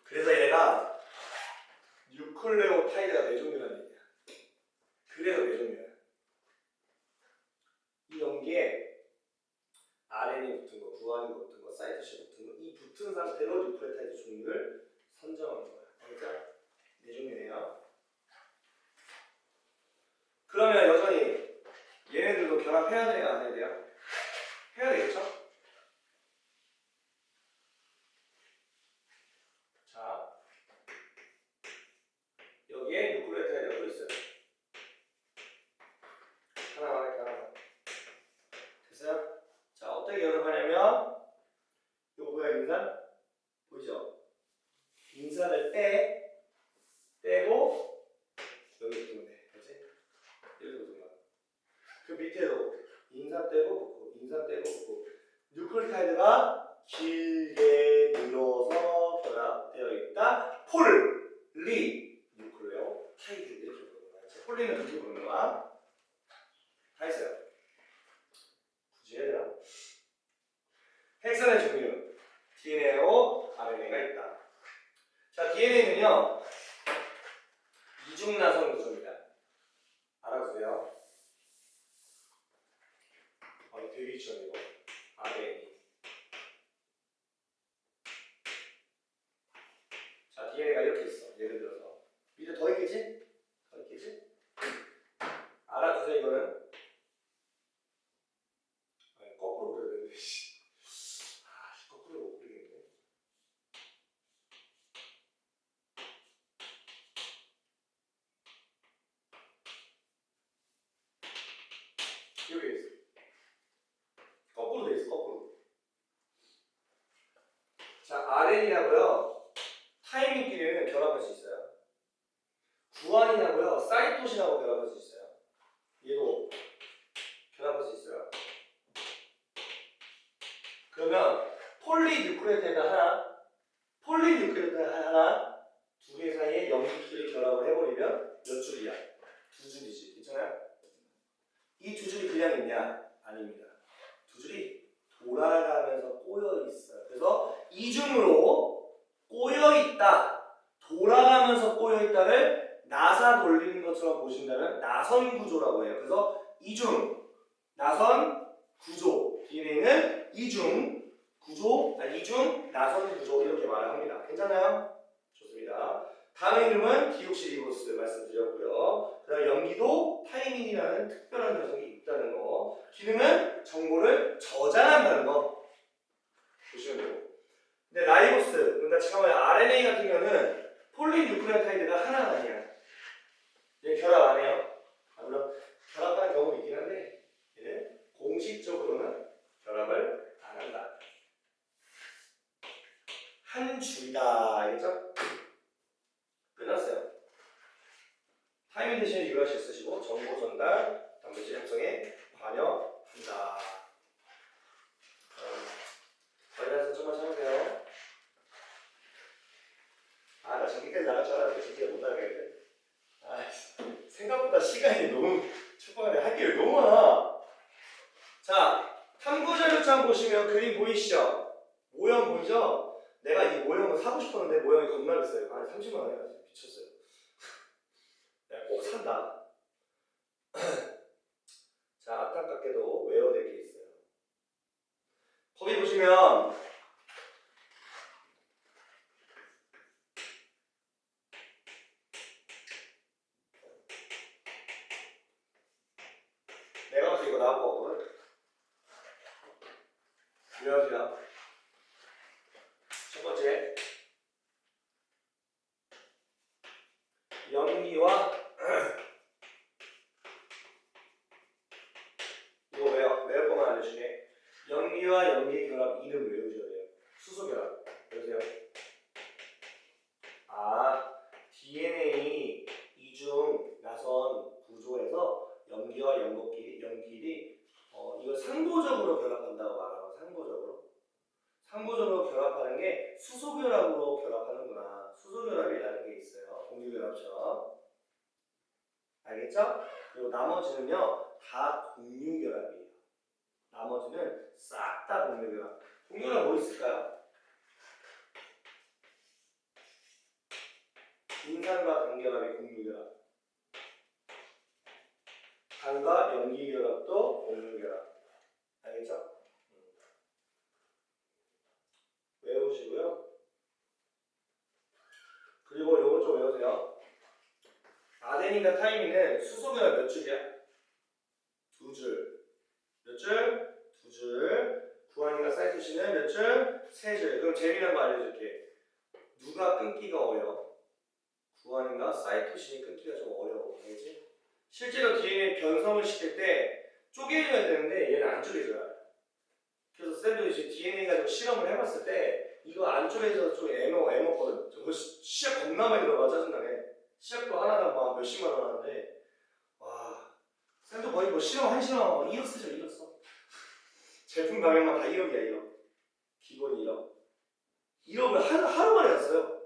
[SPEAKER 1] 그래서 얘가 뉴클레오타이드가 네 종류라는 얘기야. 그래서 네 종류야. 이 염기에 RNA 붙은 거, 구안이 붙은 거, 사이토신 붙은 거, 이 붙은 상태로 뉴클레오타이드 종류를 선정하는 거야. 결합해야 돼요? 안 해야 돼요? 해야 되겠죠? 자, 여기에 뉴클레오타이드가 또 있어요. 하나만 이렇게 하나만. 됐어요? 자, 어떻게 결합하냐면 이거 뭐야, 인산? 보이죠? 인산을 떼고 여기 두면 돼. 그렇지? 이렇게 두는 거야. 그 밑에도 인산 떼고 붙고 인산 떼고 붙고 뉴클레오타이드가 길게 늘어서 결합되어 있다. 폴리 뉴클레오타이드 이렇게 부르는 거야. 폴리는 그렇게 부르는 거야. 다 있어요. 굳이 해야 되나? 핵산의 종류 DNA로 RNA가 있다. 자, DNA는요 이중나선 구조입니다. 알아두세요. 되게 유치원이고 RNA. 자, DNA가 이렇게 있어. 예를 들어서 밑에 더 있겠지? 더 있겠지? 알아두세요. 이거는 거꾸로 그려야 되는데 거꾸로 못 그리겠네. 여기 있어. 거꾸로 돼 있어. 거꾸로. 자, RNA하고요 타이밍끼리는 결합할 수 있어요. 구안이하고요 사이토신하고 결합할 수 있어요. 얘도 결합할 수 있어요. 그러면 폴리뉴클레오타이드 하나, 폴리뉴클레오타이드 하나, 두 개 사이에 염기끼리 결합을 해버리면 몇 줄이야? 두 줄이지. 괜찮아요? 이 두 줄이 그냥 있냐? 아닙니다. 두 줄이 돌아가면서 꼬여 있어요. 그래서 이중으로 꼬여 있다, 돌아가면서 꼬여 있다를 나사 돌리는 것처럼 보신다면 나선 구조라고 해요. 그래서 이중, 나선 구조. DNA는 이중 구조, 이중 나선 구조 이렇게 말을 합니다. 괜찮아요? 좋습니다. 다음 이름은 디옥시리보스 말씀드렸고요. 그다음 염기도 타이민이라는 특별한 녀석이 있다는 거. 기능은 정보를 저장한다는 거 보시면 되고. 근데 라이보스, 그러니까 잠깐만요. RNA 같은 경우는 폴리뉴클레오타이드가 하나가 아니야. 얘 결합 안 해요. 물론 결합하는 경우도 있긴 한데 얘는 공식적으로는 결합을 안 한다. 한 줄이다. 알겠죠? 끝났어요. 타이밍 대신에 유라시 쓰시고 정보 전달, 단백질 형성에 관여한다. 관여해서 좀만 참으세요. 나 저기까지 나갈 줄 알았는데 진짜 못 나가겠네. 생각보다 시간이 너무 초반에 할 게 너무 많아. 자, 탐구자료처 한번 보시면 그림 보이시죠? 모형 보이죠? 내가 이 모형을 사고 싶었는데 모형이 겁나 비싸요. 30만 원이야. 미쳤어요. 내가 꼭 산다. 자, 안타깝게도 외워낼 게 있어요. 거기 보시면 내가 봐서 이거 나올 거 같거든? 외워주세요. 첫 번째, 염기와 이거 외울 거만 알려줄게. 염기와 염기 결합 이름 외우셔야 돼요. 수소 결합. 외우세요. DNA 이중 나선 구조에서 염기와 염기끼리 이걸 상보적으로 결합한다고 말하고 상보적으로 결합하는 게 수소 결합으로 결합하는구나. 수소 결합이라는 게 있어요. 공유 결합처럼. 알겠죠? 그리고 나머지는요 다 공유 결합이에요. 나머지는 싹 다 공유 결합. 공유 결합 뭐 있을까요? 인산과 당 결합이 공유 결합. 당과 염기 결합도 공유 결합. 알겠죠? 외우시고요. 그리고 요거 좀 외우세요. 아데닌과 타이민은 수소 결합 몇 줄이야? 두 줄. 몇 줄? 2줄. 구한인과 사이토신은 몇 줄? 3줄. 그럼 재미난 거 알려줄게. 누가 끊기가 어려워? 구한인과 사이토신이 끊기가 좀 어려워. 알지? 실제로 DNA 변성을 시킬 때 쪼개져야 되는데 얘는 안 쪼개져요. 그래서 쌤도 이제 DNA 가지고 실험을 해봤을 때 이거 안 쪼개져서 좀 애먹거든? 저거 시약 겁나 많이 들어가 짜증나게. 시약도 하나당 막 몇십만 원 하는데 와 쌤도 거의 뭐 실험 한 실험 1억 쓰죠 1억 써. 제품 가격만 다 1억이야 1억. 기본이 1억. 1억을 하루 만에 샀어요.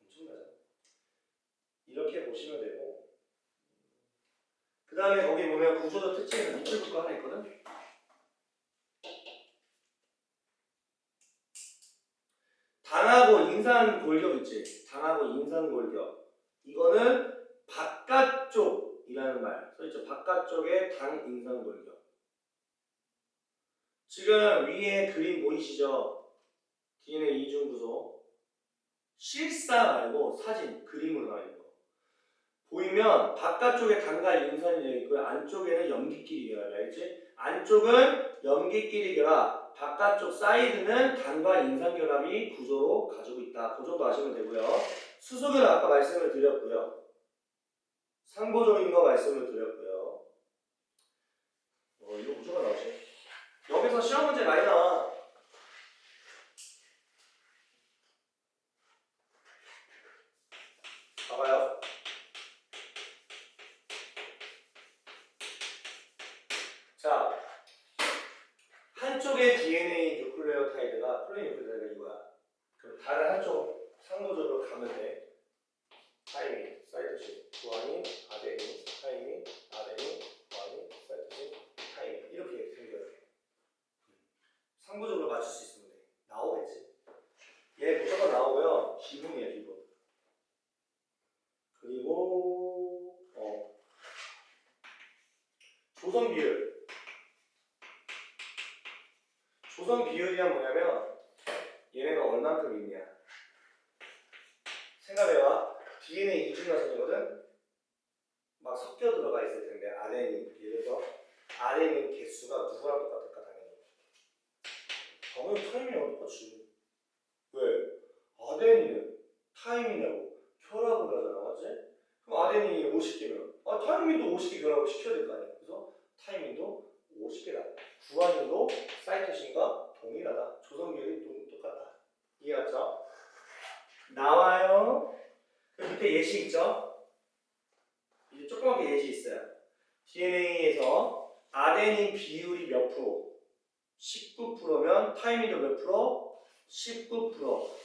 [SPEAKER 1] 엄청나죠? 이렇게 보시면 되고 그 다음에 거기 보면 구조적 특징에서 밑줄 긋고 하나 있거든? 당하고 인산 골격 있지? 당하고 인산 골격. 이거는 바깥쪽이라는 말 써있죠? 바깥쪽에 당 인산 골격. 지금 위에 그림 보이시죠? DNA 이중 구조. 실사 말고 사진, 그림으로 나와 있는 거. 보이면 바깥쪽에 당과 인산이 되어 있고요. 안쪽에는 염기끼리 결합이 알겠지? 안쪽은 염기끼리 결합, 바깥쪽 사이드는 당과 인산 결합이 구조로 가지고 있다. 그 정도 아시면 되고요. 수소는 아까 말씀을 드렸고요. 상보적인 거 말씀을 드렸고요. 이거 구조가 나오지? 여기서 시험 문제 많이 나와. 봐봐요. 자, 한쪽의 DNA 뉴클레오타이드가 폴리뉴클레오타이드가 이거야. 그럼 다른 한쪽 상호적으로 가면 돼. 타이민, 사이토신, 구아닌, 아데닌, 타이민, 아데닌, 구아닌, 사이토신, 타이민 이렇게 생겨요. 상부적으로 맞출 수 있으면 돼. 나오겠지. 얘 무조건 나오고요. 기본이야 기본. 그리고 조성 비율. 조성 비율이란 뭐냐면 얘네가 얼만큼 있냐. 생각해봐. DNA 이중나선이거든. 막 섞여 들어가 있을 텐데 아데닌 예를 들어서 아데닌 개수가 누구랑 똑같을까 당연히 타이밍이랑 똑같지. 왜? 아데닌은 타이밍하고 결합을 하잖아, 맞지? 그럼 아데닌이 50개면 타이밍도 50개 결합을 시켜야 될 거 아니야. 그래서 타이밍도 50개다. 구아닌도 사이토신과 동일하다. 조성 비율이 똑같다. 이해갔죠? 나와요. 그 밑에 예시 있죠? 이제 조그맣게 예시 있어요. DNA에서 아데닌 비율이 몇 프로? 19%면 타이밍도 몇 프로? 19%.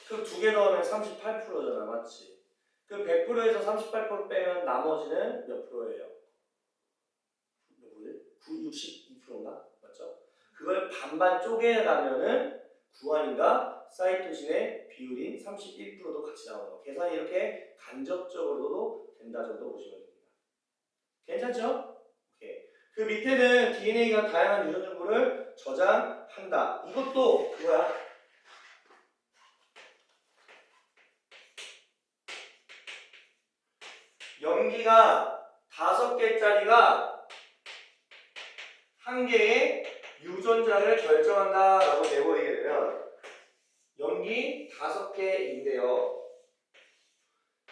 [SPEAKER 1] 그럼 두 개 더하면 38%잖아, 맞지? 그럼 100%에서 38% 빼면 나머지는 몇 프로예요? 62%인가? 맞죠? 그걸 반반 쪼개가면은 구아닌과 사이토신의 비율인 31%도 같이 나오는 거. 계산이 이렇게 간접적으로도 된다 정도 보시면 됩니다. 괜찮죠? 오케이. 그 밑에는 DNA가 다양한 유전 정보를 저장한다. 이것도 그거야. 염기가 5개짜리가 한 개의 유전자를 결정한다라고 내버리게 되면 염기 5개인데요.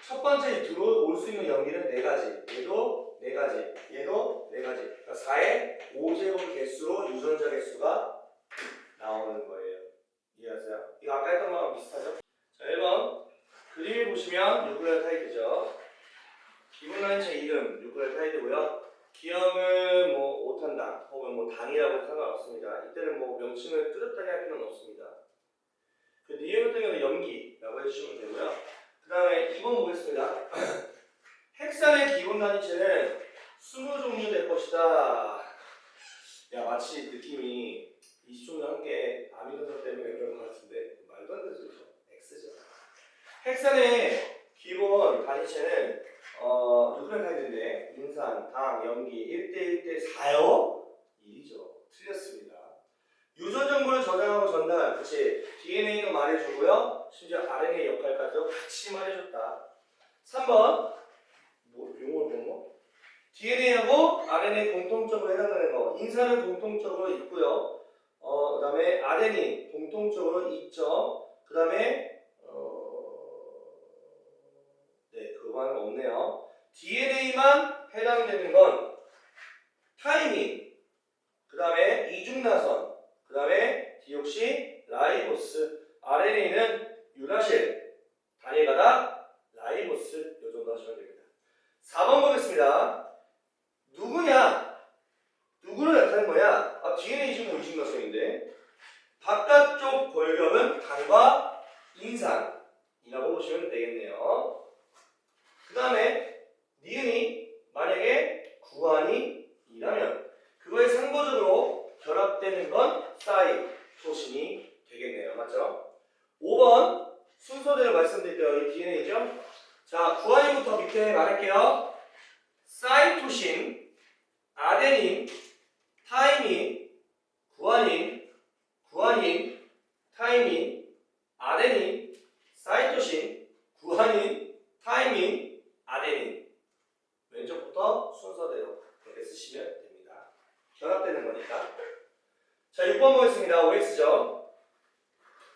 [SPEAKER 1] 첫 번째 들어올 수 있는 염기는 4가지. 얘도 4가지. 얘도 4가지. 그러니까 4의 5제곱 개수로 유전자 개수가 나오는 거예요. 이해하세요? 이거 아까 했던 거랑 비슷하죠? 자, 1번 그림을 보시면 뉴클레오타이드죠. 기본단체 이름 뉴클레오타이드고요. 기형은 뭐 5탄당 혹은 뭐 당이라고 상관없습니다. 이때는 뭐 명칭을 뚜렷하게 할 필요는 없습니다. 그 니은 같은 경우는 염기라고 해주시면 되고요. 그 다음에 2번 보겠습니다. 헥산의 기본 단위체는 20종류 될 것이다. 야, 마치 느낌이 20종류 한 개 아미노산 때문에 그런 것 같은데 말도 안 되는 소리죠. X죠. 헥산의 기본 단위체는 뉴클레오타이드인데 인산, 당, 염기 1대1대4요? 1이죠. 틀렸습니다. 유전 정보를 저장하고 전달, 그치? DNA도 말해주고요. 심지어 RNA 역할까지도 같이 말해줬다. 3번 뭐 용어를 본 거? DNA하고 RNA 공통적으로 해당되는 거. 인산은 공통적으로 있고요. 그다음에 아데닌 공통적으로 있죠. 그다음에 네, 그거는 없네요. DNA만 해당되는 건 타이민, 그다음에 이중나선, 그다음에 디옥시 라이보스, RNA는 유라실, 단일가다 라이보스 이 정도 하시면 됩니다. 4번 보겠습니다. 누구냐? 누구를 나타낸 거냐? DNA 중에 이중나선인데 바깥쪽 골격은 당과 인산이라고 보시면 되겠네요. 그 다음에 니은이 만약에 구안이라면 그거에 상보적으로 결합되는 건 사이토신이 되겠네요. 맞죠? 5번 순서대로 말씀드릴게요. 이 DNA죠? 자, 구안이부터 밑에 말할게요. 사이토신, 아데닌, 타이민, 구안인, 타이민, 아데닌, 사이토신, 구안인, 타이민, 아데닌. 왼쪽부터 순서대로 이렇게 쓰시면 됩니다. 결합되는 거니까. 자, 6번 보겠습니다. OX죠.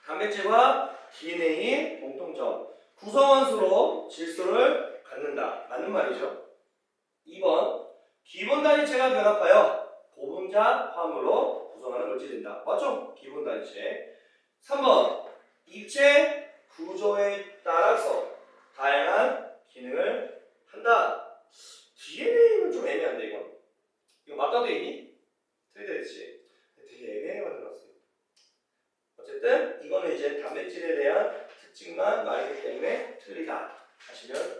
[SPEAKER 1] 단백질과 DNA의 공통점. 구성원수로 질소를 갖는다. 맞는 말이죠. 2번. 기본 단위체가 결합하여 고분자 화합물로 구성하는 물질이다. 맞죠? 기본 단위체. 3번. 입체 구조에 따라서 다양한 기능을 한다. DNA는 좀 애매한데 이건. 이거 맞다도 있니? 틀리다 했지. 되게 애매하게 만들어놨어요. 어쨌든 이거는 이제 단백질에 대한 특징만 말이기 때문에 틀리다 하시면